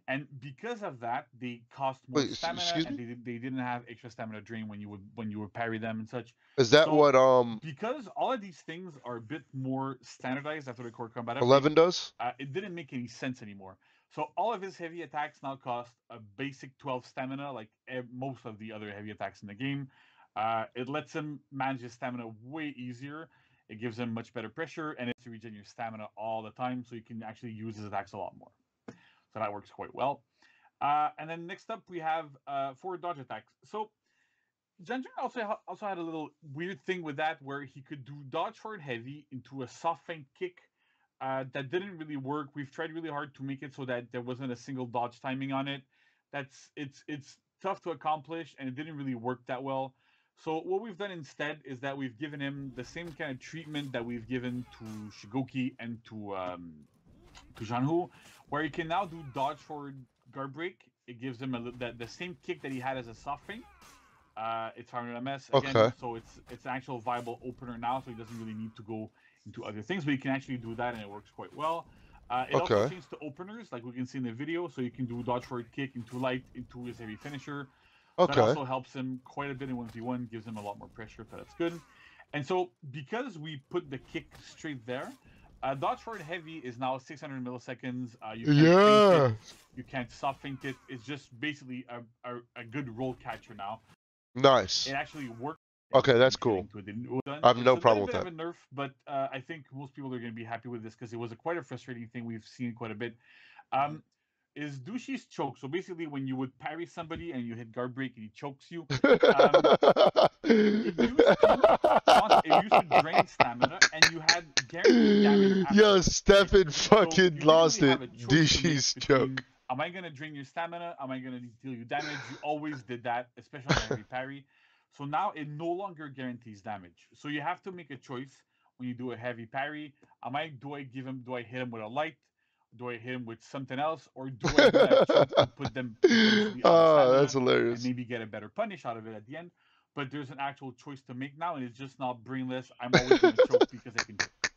And because of that, they cost more Wait, stamina, excuse and me? they didn't have extra stamina drain when you would parry them and such. Is that So what because all of these things are a bit more standardized after the Core Combat update, 11 does? it didn't make any sense anymore. So all of his heavy attacks now cost a basic 12 stamina, like most of the other heavy attacks in the game. It lets him manage his stamina way easier. It gives him much better pressure, and it's to regen your stamina all the time, so you can actually use his attacks a lot more. So that works quite well. And then next up, we have 4 dodge attacks. So Janjan also had a little weird thing with that, where he could do dodge forward heavy into a soft feint kick, that didn't really work. We've tried really hard to make it so that there wasn't a single dodge timing on it. It's tough to accomplish, and it didn't really work that well. So what we've done instead is that we've given him the same kind of treatment that we've given to Shigoki and to Janhu, where he can now do dodge forward guard break. It gives him the same kick that he had as a soft feint. It's harder than MS again, Okay. so it's an actual viable opener now, so he doesn't really need to go into other things, but he can actually do that, and it works quite well. It also Okay. changed to openers, like we can see in the video, so you can do dodge forward kick into light, into his heavy finisher. That Okay. also helps him quite a bit in 1v1, gives him a lot more pressure, so that's good. And so, because we put the kick straight there, dodge forward heavy is now 600 milliseconds. You can't feint it, you can't soft feint it. It's just basically a good roll catcher now. Nice. It actually worked. Okay, that's cool. I have no problem with It's a that. little bit of a nerf, but I think most people are going to be happy with this because it was quite a frustrating thing. We've seen quite a bit. Is Dushi's choke. So basically, when you would parry somebody and you hit guard break and he chokes you, it used to drain stamina, and you had guaranteed damage. Yo, Stefan fucking you lost literally it. have a choice to make Dushi's between, joke. am I going to drain your stamina? Am I going to deal you damage? You always did that, especially on a heavy parry. So now it no longer guarantees damage. So you have to make a choice when you do a heavy parry. Do I hit him with a light? Do I hit him with something else? Or do I do that choke to put them potentially out of stamina That's and hilarious. maybe get a better punish out of it at the end? But there's an actual choice to make now, and it's just not brainless. I'm always going to choke because I can choke.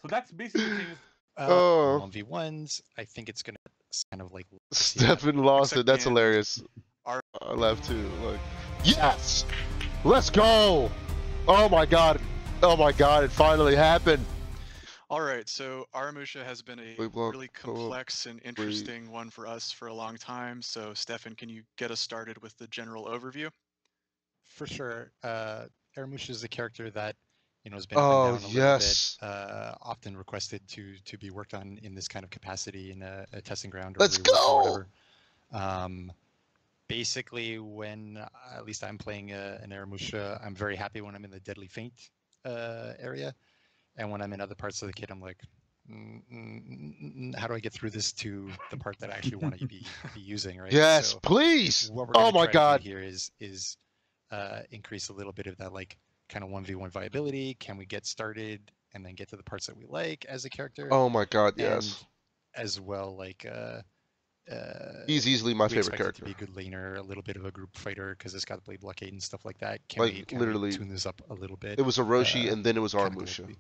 So that's basically changed. Oh. 1v1s, I think it's gonna kind of like Stefan lost it. That's Second, hilarious. our- I laughed too. Like, yes, let's go. Oh my god. Oh my god. It finally happened. All right, so Aramusha has been a Wait, block, really follow up, complex and interesting one for us for a long time. So, Stefan, can you get us started with the general overview? For sure. Aramusha is a character that has been up and Oh down a little yes. bit. Often requested to be worked on in this kind of capacity in a testing ground or Let's rework or go. whatever. Basically, when at least I'm playing an Aramusha, I'm very happy when I'm in the deadly feint area, and when I'm in other parts of the kit, I'm like, how do I get through this to the part that I actually want to be using, right? Yes, So please. what we're Oh going my to try god. to do here is increase a little bit of that like kind of 1v1 viability. Can we get started and then get to the parts that we like as a character? Oh my god. And Yes. as well, like He's easily my we favorite expect it character. to be a good laner, a little bit of a group fighter because it's got blade blockade and stuff like that. Can Like, we literally, tune this up a little bit? It was Orochi and then it was kinda Aramusha. globally.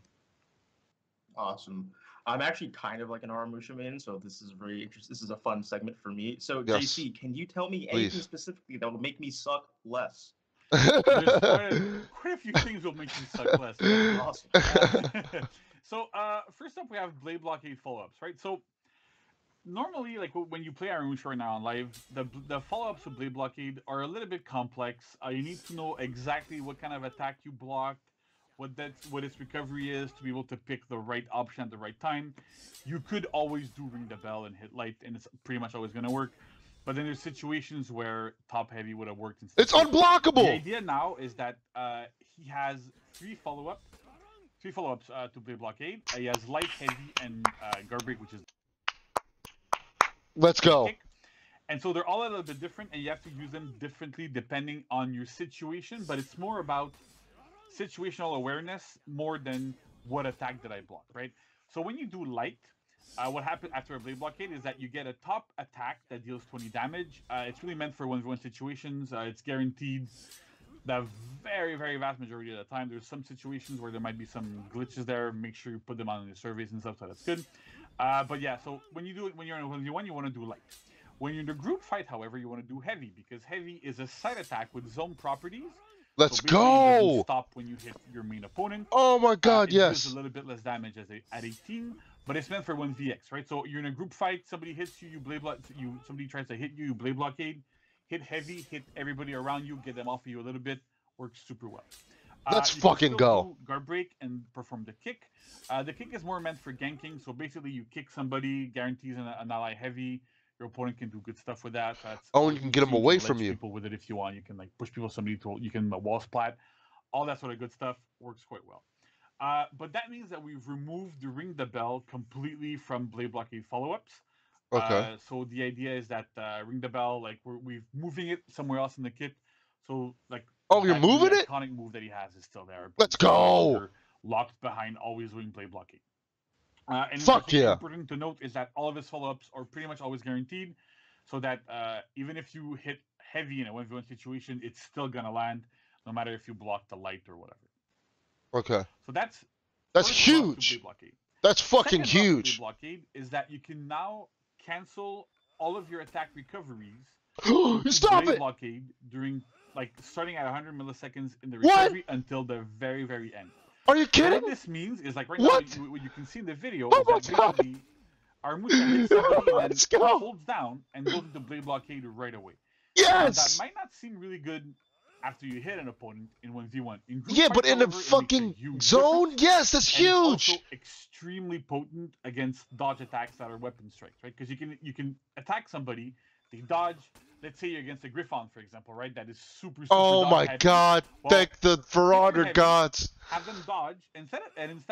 Awesome. I'm actually kind of like an Aramusha main, so this is very interesting. This is a fun segment for me. So, Yes. JC, can you tell me Please. anything specifically that will make me suck less? There's quite a few things will make you suck less. Awesome. So first up, we have blade blockade follow-ups, right? So normally, like when you play Aramusha right now on live, the follow-ups with blade blockade are a little bit complex. You need to know exactly what kind of attack you blocked, what its recovery is to be able to pick the right option at the right time. You could always do ring the bell and hit light, and it's pretty much always going to work. But then there's situations where top heavy would have worked instead. It's unblockable. The idea now is that he has three follow-ups to blade blockade. He has light, heavy, and guard break, which is Let's go. kick. And so they're all a little bit different, and you have to use them differently depending on your situation. But it's more about situational awareness more than what attack did I block, right? So when you do light, what happens after a blade blockade is that you get a top attack that deals 20 damage. It's really meant for 1v1 situations. It's guaranteed the very, very vast majority of the time. There's some situations where there might be some glitches there. Make sure you put them on your surveys and stuff, so that's good. But yeah, so when you do it, when you're in a 1v1, you want to do light. When you're in a group fight, however, you want to do heavy, because heavy is a side attack with zone properties. Let's So basically, it doesn't go. stop when you hit your main opponent. Oh my god, It deals yes. a little bit less damage at 18, but it's meant for 1vx, right? So you're in a group fight, somebody hits you, somebody tries to hit you, you blade blockade, hit heavy, hit everybody around you, get them off of you a little bit, works super well. Let's You can fucking still go. do guard break and perform the kick. The kick is more meant for ganking, so basically you kick somebody, guarantees an ally heavy. Your opponent can do good stuff with that. Oh, and you can get them away ledge from you. people with it if you want. You can like push people, you can wall splat, all that sort of good stuff works quite well. But that means that we've removed the Ring the Bell completely from Blade Blockade follow-ups. Okay. So the idea is that Ring the Bell, like we've moving it somewhere else in the kit. So like Oh, you're that really moving it? iconic move that he has is still there. But Let's it's no go. longer locked behind always doing Blade Blockade. And Fuck yeah. important to note is that all of his follow-ups are pretty much always guaranteed, so that even if you hit heavy in a 1v1 situation, it's still gonna land, no matter if you block the light or whatever. Okay. So that's That's first buff to huge. Blade Blockade. That's fucking Second buff to Blade huge. Blockade is that you can now cancel all of your attack recoveries Stop Blade it. Blockade during like starting at 100 milliseconds in the What? recovery until the very end. Are you So kidding? what this means is like right What? now, what you can see in the video Oh is my that God. basically Armusha hits somebody and Let's then go. holds down and goes into Blade Blockade right away. Now, that Yes. might not seem really good after you hit an opponent in 1v1. In group Yeah, but fights, in the however, it makes a fucking huge zone, difference. yes, that's And it's huge. also extremely potent against dodge attacks that are weapon strikes, right? Because you can attack somebody, they dodge. Let's say you're against a Griffon, for example, right? That is super Oh dodge my heavy. God! Well, Thank the Veronder heavy, gods. Have them dodge instead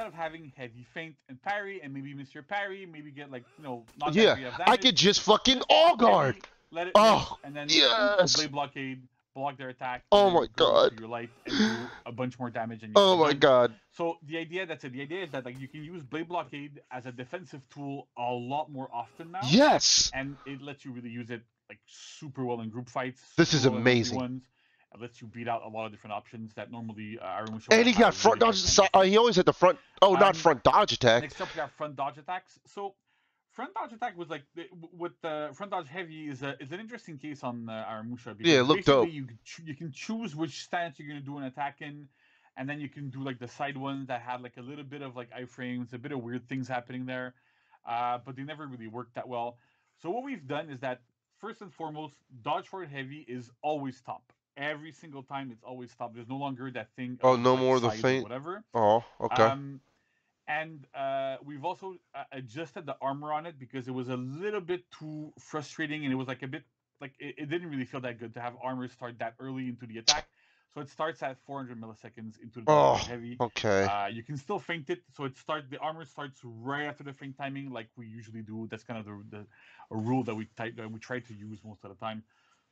of having heavy feint and parry and maybe miss your parry, maybe get like not that Yeah, great of I damage. could just fucking all guard. Heavy, let it Oh, miss, and then yes. Blade Blockade, block their attack. Oh and then my go God. into your light and do a bunch more damage. And Oh my God. So the idea that's it. The idea is that like you can use Blade Blockade as a defensive tool a lot more often now. Yes. And it lets you really use it like super well in group fights. This is super well in amazing. 1v1s. It lets you beat out a lot of different options that normally Aramusha And he would got have a front really dodge. hard time He always had the front. Oh, not Um, front dodge attack. Next up, we have front dodge attacks. So, front dodge attack was like with front dodge heavy is an interesting case on Aramusha because Yeah, it looked basically dope. you can choose which stance you're gonna do an attack in, and then you can do like the side ones that had like a little bit of like iframes, a bit of weird things happening there, but they never really worked that well. So what we've done is that first and foremost, dodge forward heavy is always top. Every single time, it's always top. There's no longer that thing. Oh, Of, no like, more of the sides or feint? whatever. Oh, okay. And we've also adjusted the armor on it because it was a little bit too frustrating and it was like a bit like it didn't really feel that good to have armor start that early into the attack. So it starts at 400 milliseconds into the Oh, heavy. okay. You can still feint it, so the armor starts right after the feint timing, like we usually do. That's kind of a rule that we try to use most of the time.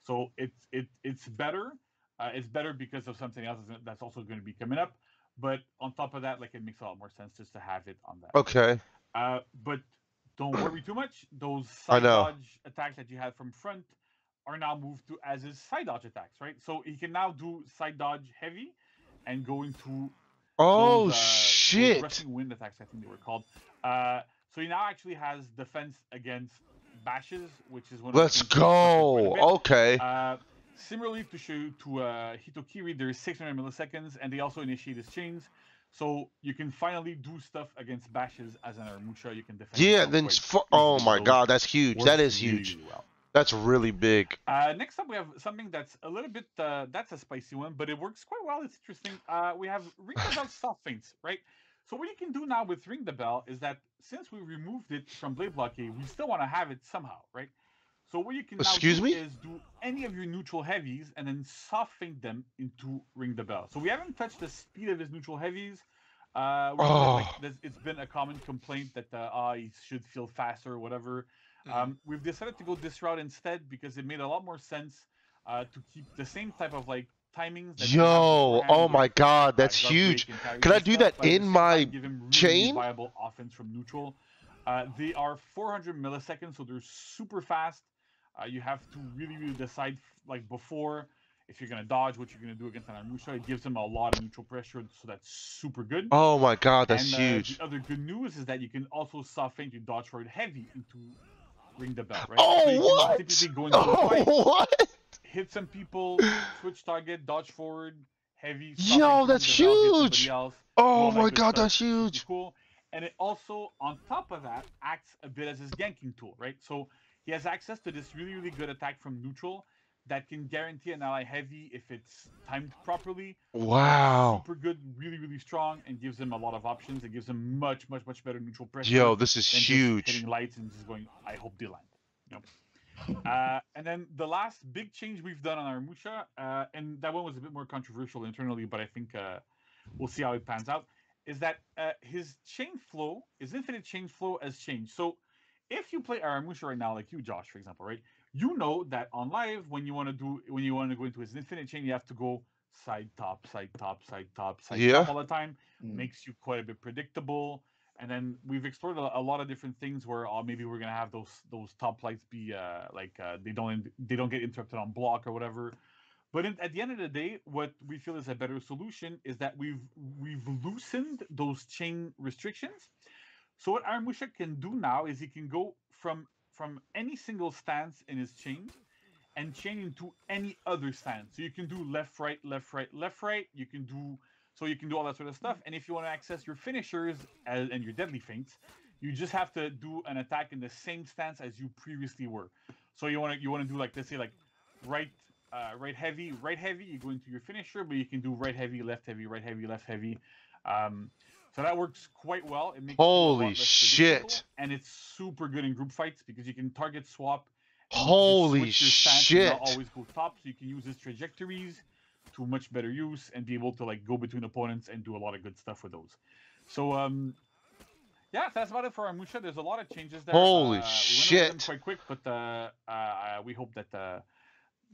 So it's better. It's better because of something else that's also going to be coming up. But on top of that, like it makes a lot more sense just to have it on that. Okay. But don't worry too much. Those I side know. dodge attacks that you had from front are now moved to as his side dodge attacks, right? So he can now do side dodge heavy and go into Oh, those shit. rushing wind attacks, I think they were called. So he now actually has defense against bashes, which is one of Let's the things that we go. quite a bit. Okay. Similarly to Hitokiri, there is 600 milliseconds, and they also initiate his chains. So you can finally do stuff against bashes as an Aramusha. You can defend. Yeah, yourself then. quite Oh easily. my So God, that's huge. works That is really, huge. really well. That's really big. Next up, we have something that's a little bit, that's a spicy one, but it works quite well. It's interesting. We have Ring the Bell soft feints, right? So what you can do now with Ring the Bell is that since we removed it from Blade Blockade, we still want to have it somehow, right? So what you can now Excuse do me? is do any of your neutral heavies and then soft feint them into Ring the Bell. So we haven't touched the speed of his neutral heavies. It's been a common complaint that he should feel faster or whatever. We've decided to go this route instead because it made a lot more sense to keep the same type of like timings. That you have Yo, beforehand oh with, my God, that's guard break huge. and parries Can I and do stuff, that but at the in same my time give him really, chain? really viable offense from neutral. They are 400 milliseconds, so they're super fast. You have to really, really decide like before if you're gonna dodge, what you're gonna do against an Aramusha. It gives them a lot of neutral pressure, so that's super good. Oh my God, that's And huge. the other good news is that you can also soft feint your dodge forward heavy into Ring the Bell, right? Oh, so you what? can typically go into a Oh, fight, what? hit some people, switch target, dodge forward, heavy. soft Yo, feint to that's Ring the Bell, hit huge. somebody else, do Oh all that my good God, stuff. that's Super huge. cool. And it also, on top of that, acts a bit as his ganking tool, right? So he has access to this really, really good attack from neutral that can guarantee an ally heavy if it's timed properly. Wow. Super good, really, really strong, and gives him a lot of options. It gives him much, much, much better neutral pressure. Yo, this is than just huge. hitting lights and just going, I hope they land. You know? And then the last big change we've done on our Musha, and that one was a bit more controversial internally, but I think we'll see how it pans out, is that his chain flow, his infinite chain flow has changed. So if you play Aramusha right now, like you, Josh, for example, right? You know that on live, when you want to go into his infinite chain, you have to go side top, side top, side top, side Yeah. top all the time. Mm. Makes you quite a bit predictable. And then we've explored a lot of different things where maybe we're gonna have those top lights be they don't get interrupted on block or whatever. But at the end of the day, what we feel is a better solution is that we've loosened those chain restrictions. So what Aramusha can do now is he can go from any single stance in his chain and chain into any other stance. So you can do left, right, left, right, left, right. You can do all that sort of stuff. And if you want to access your finishers and your deadly feints, you just have to do an attack in the same stance as you previously were. So you want to do like, let's say, like right right heavy, right heavy. You go into your finisher, but you can do right heavy, left heavy, right heavy, left heavy. So that works quite well. It makes it a lot Holy less shit. predictable, and it's super good in group fights because you can target swap. And you can just Holy switch your stance and not shit. always go top, so you can use his trajectories to much better use and be able to like go between opponents and do a lot of good stuff with those. So yeah, that's about it for Aramusha. There's a lot of changes there. Holy We went over them shit. quite quick, but we hope that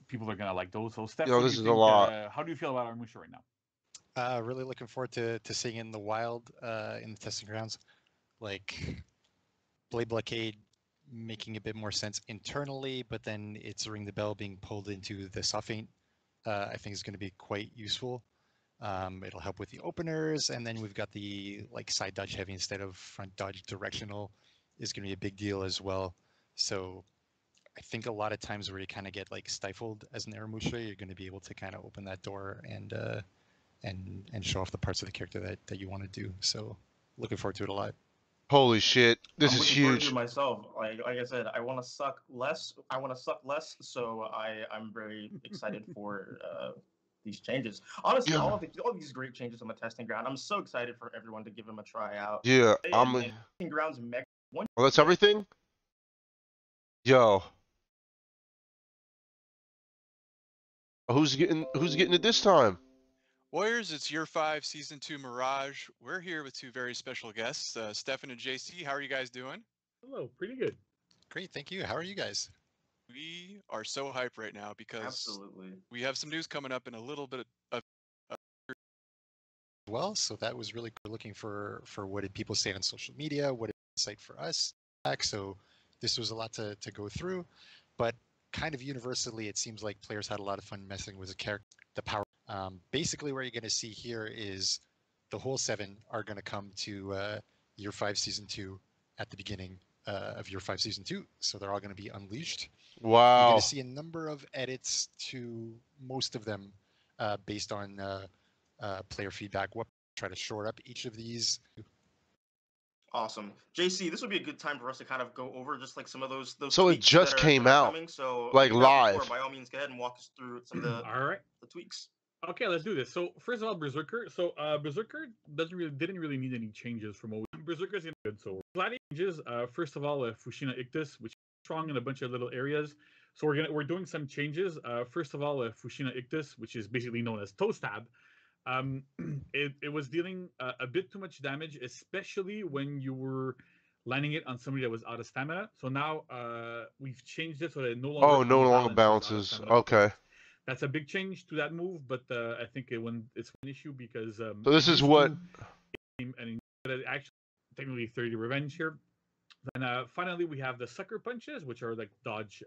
people are gonna like those. So Steph, Yo, what do this you is a think? lot. How do you feel about Aramusha right now? Really looking forward to seeing it in the wild in the testing grounds. Like Blade Blockade making a bit more sense internally, but then its Ring the Bell being pulled into the soft feint, I think is going to be quite useful. It'll help with the openers, and then we've got the like side dodge heavy instead of front dodge directional is going to be a big deal as well. So I think a lot of times where you kind of get like stifled as an Aramusha, you're going to be able to kind of open that door and show off the parts of the character that you want to do. So looking forward to it a lot. Holy shit. This I'm is looking forward to huge. it myself. Like I said, I want to suck less. I want to suck less. So I'm very excited for these changes. Honestly, Yeah. all these great changes on the testing ground. I'm so excited for everyone to give them a try out. Yeah, And testing grounds mech. Oh, that's everything? Yo. Who's getting it this time? Warriors, it's year 5, season 2 Mirage. We're here with 2 very special guests, Stefan and JC. How are you guys doing? Hello, pretty good. Great, thank you. How are you guys? We are so hyped right now because Absolutely. we have some news coming up in a little bit of Well, so that was really cool. Looking for what did people say on social media, what insight for us. So this was a lot to go through, but kind of universally, it seems like players had a lot of fun messing with the character, the power. Basically, what you're going to see here is the whole 7 are going to come to year 5 season 2 at the beginning of year 5 season 2. So they're all going to be unleashed. You're Wow. going to see a number of edits to most of them based on player feedback. What try to short up each of these. Awesome. JC, this would be a good time for us to kind of go over just like some of those So it tweaks just that came are out, coming. So like, if you have the floor, live. by all means, go ahead and walk us through some of the All right. the tweaks. Okay, let's do this. So first of all, Berserker. So Berserker didn't really need any changes from what Berserker's gonna be good. So a lot of changes. First of all, Fushina Ictus, which is strong in a bunch of little areas. So we're doing some changes. First of all, Fushina Ictus, which is basically known as Toe Stab. It was dealing a bit too much damage, especially when you were landing it on somebody that was out of stamina. So now we've changed it so that it no longer Oh, no longer unbalances out of bounces. stamina Okay. opponents. That's a big change to that move, but I think it's an issue because So this it is used what to, and actually technically 30 revenge here. Then finally we have the sucker punches, which are like dodge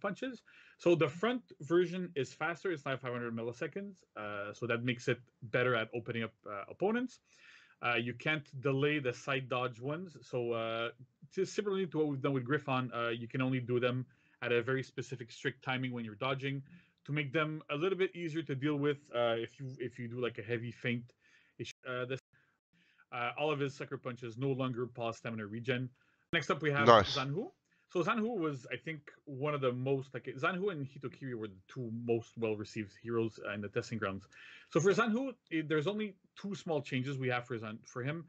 punches. So the front version is faster; it's like 500 milliseconds, so that makes it better at opening up opponents. You can't delay the side dodge ones. So similarly to what we've done with Griffon, you can only do them at a very specific, strict timing when you're dodging to make them a little bit easier to deal with. If you do like a heavy feint, all of his sucker punches no longer pause stamina regen. Next up, we have nice. Zanhu. So Zanhu was, I think, one of the most like Zanhu and Hitokiri were the 2 most well-received heroes in the testing grounds. So for Zanhu, there's only 2 small changes we have for him.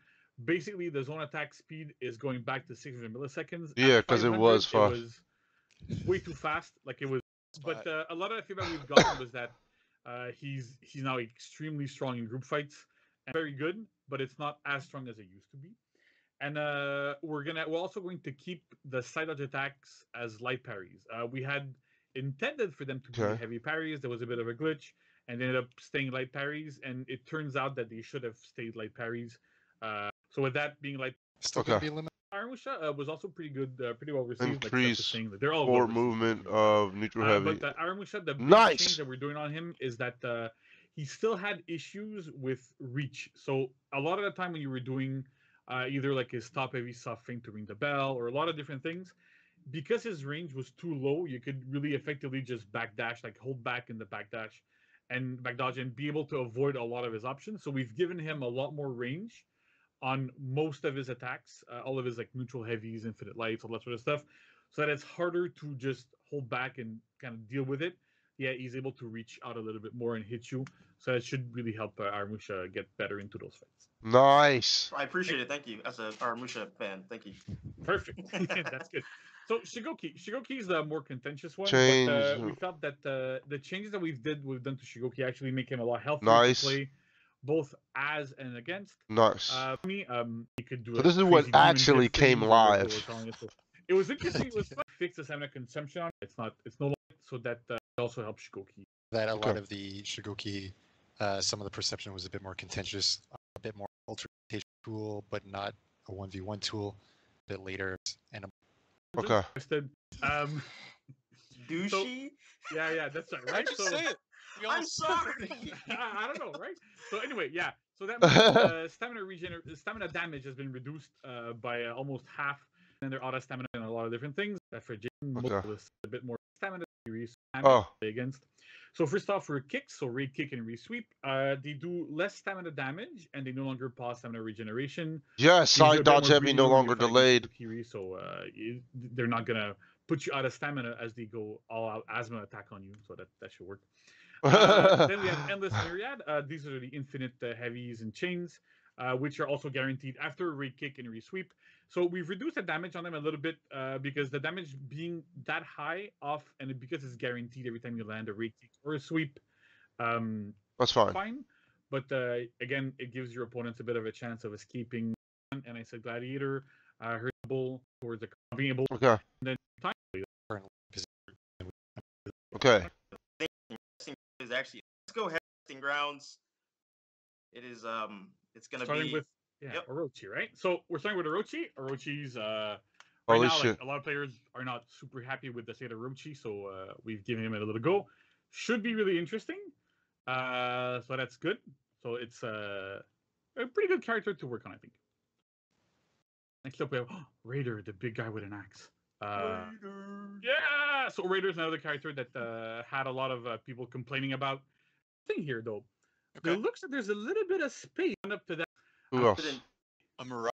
Basically, the zone attack speed is going back to 600 milliseconds. Yeah, because it was fast. It was way too fast. Like it was, but a lot of the feedback we've gotten was that he's now extremely strong in group fights. and very good, but it's not as strong as it used to be. And we're also going to keep the side dodge attacks as light parries. We had intended for them to be Okay. heavy parries. There was a bit of a glitch, and they ended up staying light parries. And it turns out that they should have stayed light parries. So with that being light, Still gonna Okay. be limited. Aramusha was also pretty good, pretty well received. Like Steph was Increase saying, like, they're all well forward received. movement Don't get me wrong. of neutral heavy. But Aramusha, the big Nice! change that we're doing on him is that he still had issues with reach. So a lot of the time when you were doing either like his top heavy soft feint to ring the bell or a lot of different things, because his range was too low, you could really effectively just backdash, like hold back in the backdash and backdodge and be able to avoid a lot of his options. So we've given him a lot more range on most of his attacks, all of his like neutral heavies, infinite lights, all that sort of stuff, so that it's harder to just hold back and kind of deal with it. Yeah, he's able to reach out a little bit more and hit you, so that should really help Aramusha get better into those fights. Nice. I appreciate it. Thank you. As a Aramusha fan, thank you. Perfect. That's good. So Shigoki is the more contentious one, Change. but we felt that the changes that we've done to Shigoki actually make him a lot healthier Nice. to play, both as and against. Nice. He could do. So this is what crazy demon actually fist came things or what they live. were calling it. So it was interesting. It was fun. Fix the stamina consumption on it. It's no longer, so that also helps Shigoki. That a Okay. lot of the Shigoki, some of the perception was a bit more contentious, a bit more ultra tool, but not a 1v1 tool. A bit later, and Okay. Um, Douchey? yeah, that's right. Why'd Right. you So say it? We I'm all- sorry. I don't know, right? So anyway, yeah. So that means stamina damage has been reduced by almost half, and their auto stamina and a lot of different things. For Jason, Okay. a bit more stamina series Oh. against. So first off, for kicks, so raid kick and resweep, they do less stamina damage, and they no longer pause stamina regeneration. Yes, Gives you a side bit dodge more heavy breathing no room when longer you're fighting delayed. against Kiri, so they're not gonna put you out of stamina as they go all out asthma attack on you. So that should work. Then we have Endless Myriad. These are the infinite heavies and chains, which are also guaranteed after raid kick and resweep. So we've reduced the damage on them a little bit because the damage being that high off, and because it's guaranteed every time you land a raid kick or a sweep, That's fine. fine. But again, it gives your opponents a bit of a chance of escaping. And I said Gladiator, her double towards the being able Okay. and then time. currently position. Okay. Is actually, let's go ahead. Testing grounds. It is it's gonna Starting be with Yep. Orochi, right? So we're starting with Orochi. Orochi's right Holy now, shit. like a lot of players are not super happy with the state of Orochi, so we've given him a little go. Should be really interesting. So that's good. So it's a pretty good character to work on, I think. Next up we have Raider, the big guy with an axe. Yeah, so Raider's another character that had a lot of people complaining about. Thing here though, Okay. it looks like there's a little bit of space up to that. Who else? A Mirage.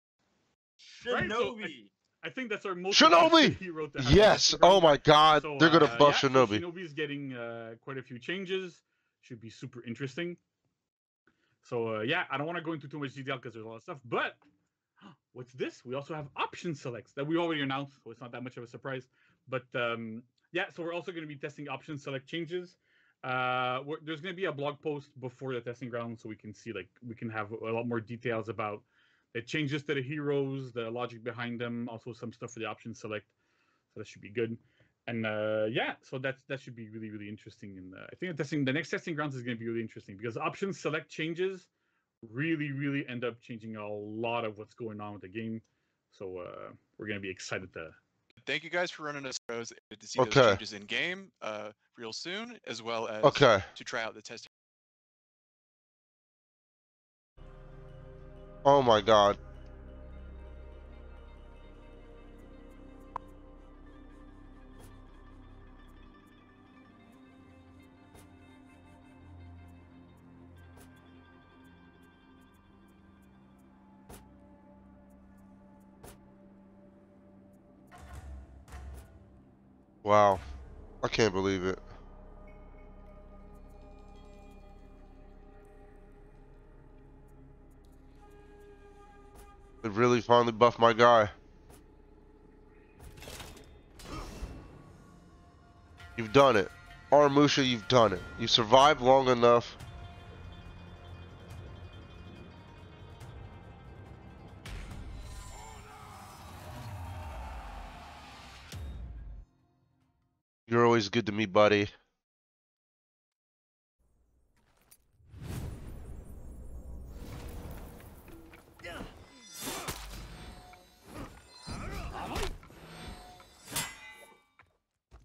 Right, so, Shinobi. I think that's our most Shinobi! interesting hero to have on Yes. Instagram. Oh my God. So, They're gonna buff yeah, Shinobi. So Shinobi's getting quite a few changes. Should be super interesting. So yeah, I don't want to go into too much detail because there's a lot of stuff. But what's this? We also have option selects that we already announced, so it's not that much of a surprise. But yeah, so we're also going to be testing option select changes. There's going to be a blog post before the testing ground, so we can see, like, we can have a lot more details about the changes to the heroes, the logic behind them, also some stuff for the option select. So that should be good. And yeah, so that should be really, really interesting. And I think the next testing grounds is going to be really interesting because option select changes really, really end up changing a lot of what's going on with the game. So we're going to be excited to. Thank you guys for running us through to see Okay. those changes in game real soon, as well as Okay. to try out the testing. Oh my God. Wow. I can't believe it. They really finally buffed my guy. You've done it. Aramusha, you've done it. You survived long enough. You're always good to me, buddy.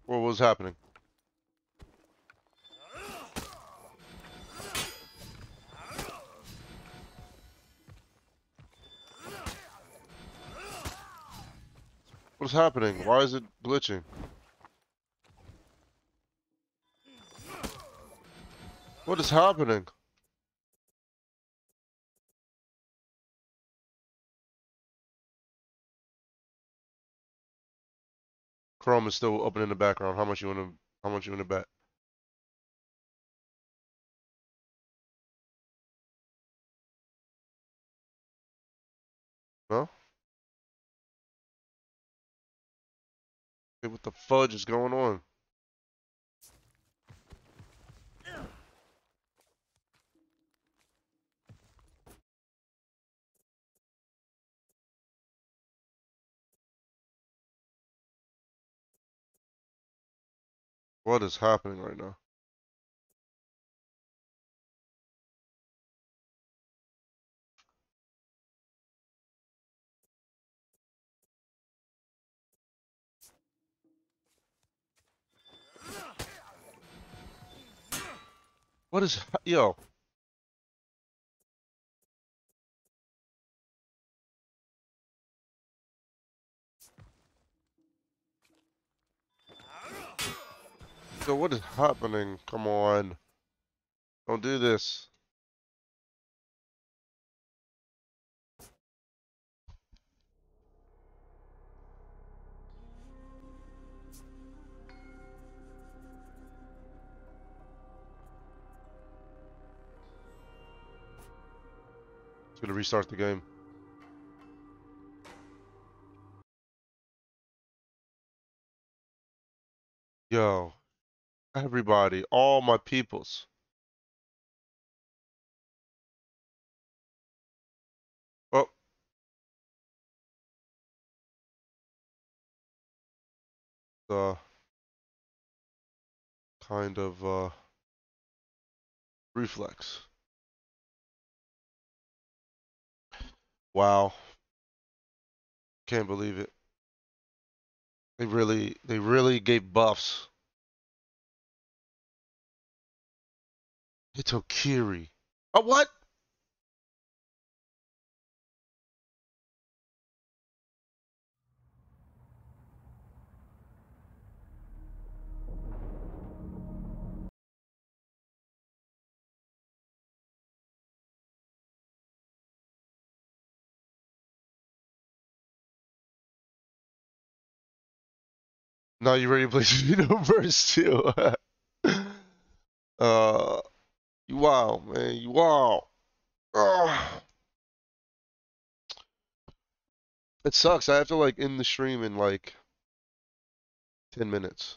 What was happening? What's happening? Why is it glitching? What is happening? Chrome is still open in the background. How much you wanna bet? No? Hey, what the fudge is going on? What is happening right now? What is yo? Yo, what is happening? Come on. Don't do this. It's gonna restart the game. Yo, everybody, all my peoples. Oh, the kind of reflex. Wow, can't believe it. They really gave buffs. Hitokiri. Oh, what? Now you ready to play Xenoverse 2? You wow, man, you wow. Ugh. It sucks. I have to like end the stream in like 10 minutes.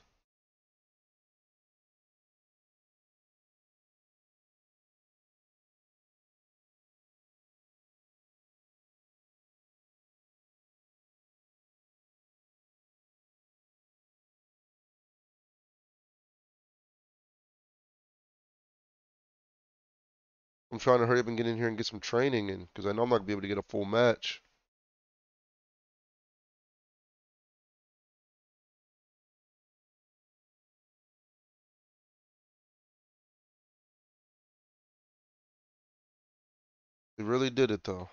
I'm trying to hurry up and get in here and get some training in because I know I'm not gonna be able to get a full match. They really did it though.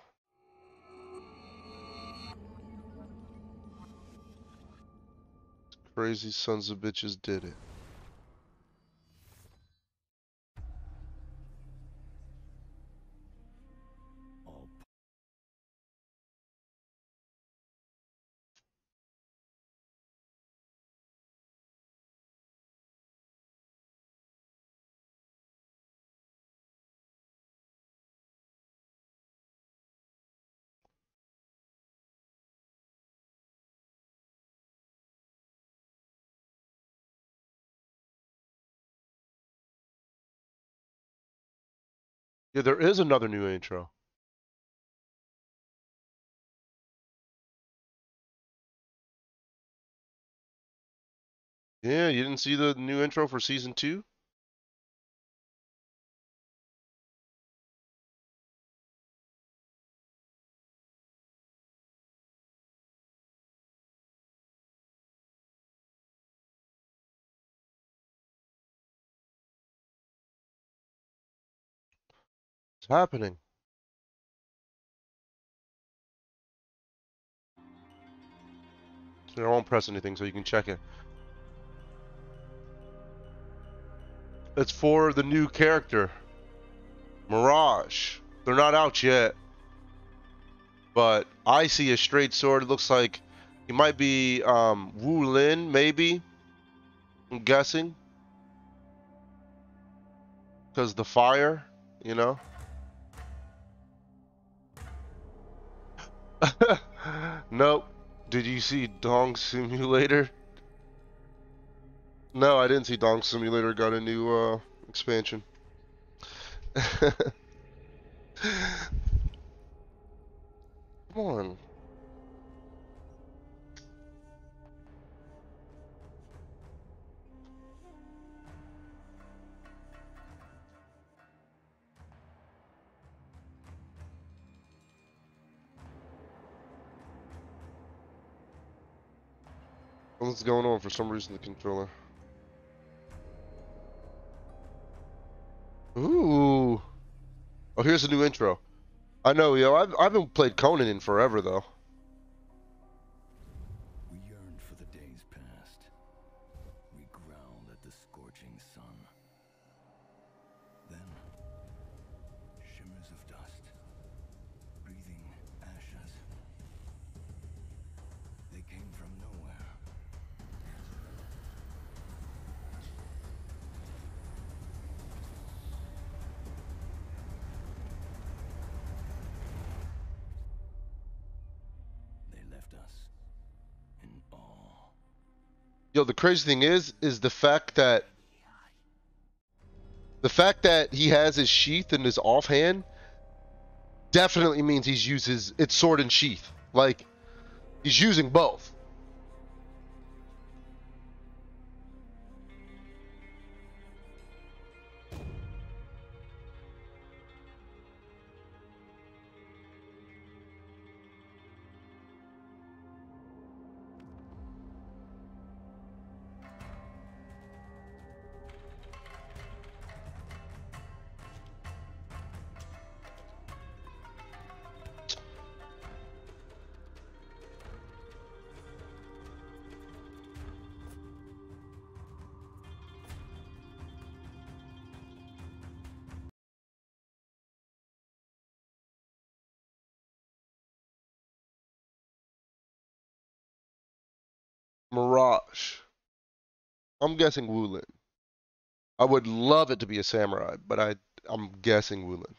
Crazy sons of bitches did it. All Yeah, there is another new intro. Yeah, you didn't see the new intro for season 2? It's happening. So I won't press anything so you can check it. It's for the new character, Mirage. They're not out yet, but I see a straight sword. It looks like he might be Wu Lin, maybe. I'm guessing. Because the fire, you know? Nope. Did you see Dong Simulator? No, I didn't see Dong Simulator got a new expansion. Come on. What's going on for some reason the controller? Ooh. Oh, here's a new intro. I know, yo. I haven't played Conan in forever though. We yearned for the days past. We growled at the scorching sun. Then, shimmers of dust, breathing ashes. They came from nowhere. They left us in awe. Yo, the crazy thing is the fact that he has his sheath in his offhand definitely means he's used it's sword and sheath. Like he's using both. Mirage. I'm guessing Wulin. I would love it to be a samurai, but I'm guessing Wulin.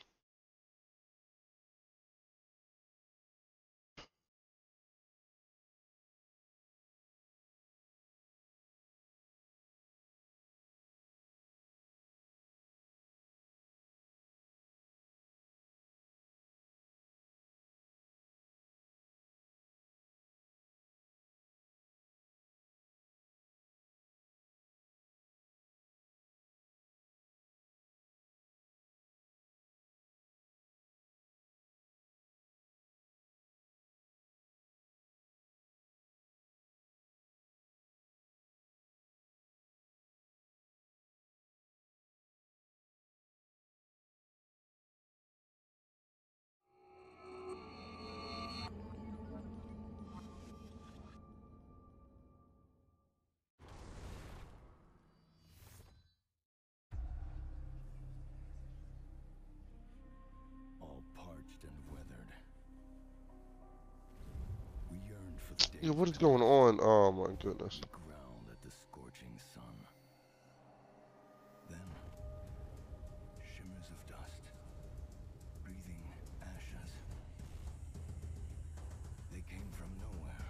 All parched and weathered. We yearned for the days Yo, what is past. going on? Oh my goodness. We growled at the scorching sun. Then, shimmers of dust, breathing ashes. They came from nowhere.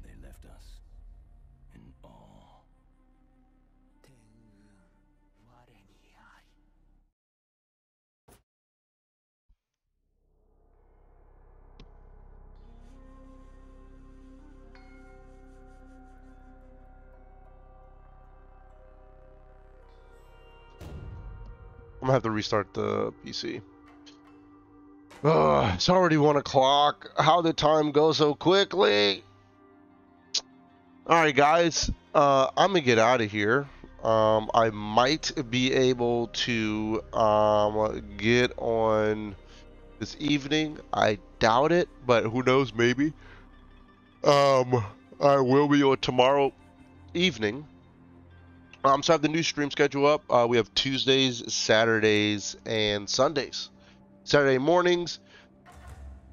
They left us in awe. gonna have to restart the PC. Ugh, it's already 1 o'clock. How did time go so quickly? Alright guys, I'm gonna get out of here. I might be able to get on this evening. I doubt it, but who knows, maybe. I will be on tomorrow evening. So I have the new stream schedule up. We have Tuesdays, Saturdays, and Sundays. Saturday mornings,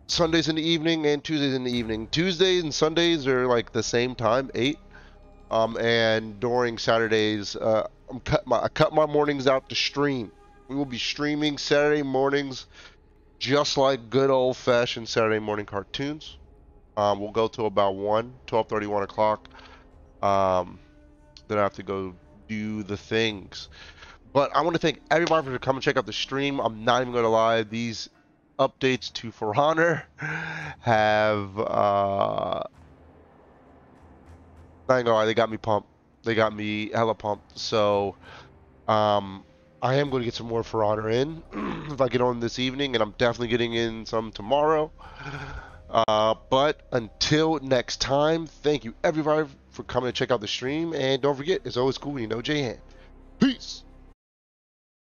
Sundays in the evening, and Tuesdays in the evening. Tuesdays and Sundays are like the same time, 8. And during Saturdays, I cut my mornings out to stream. We will be streaming Saturday mornings, just like good old-fashioned Saturday morning cartoons. We'll go till about 12:30, 1 o'clock. Then I have to go do the things. But I want to thank everybody for coming check out the stream. I'm not even going to lie. These updates to For Honor have, not even gonna lie, they got me pumped. They got me hella pumped. So, I am going to get some more For Honor in if I get on this evening, and I'm definitely getting in some tomorrow. But until next time, thank you everybody for coming to check out the stream, and don't forget, it's always cool when you know J-Hand. Peace!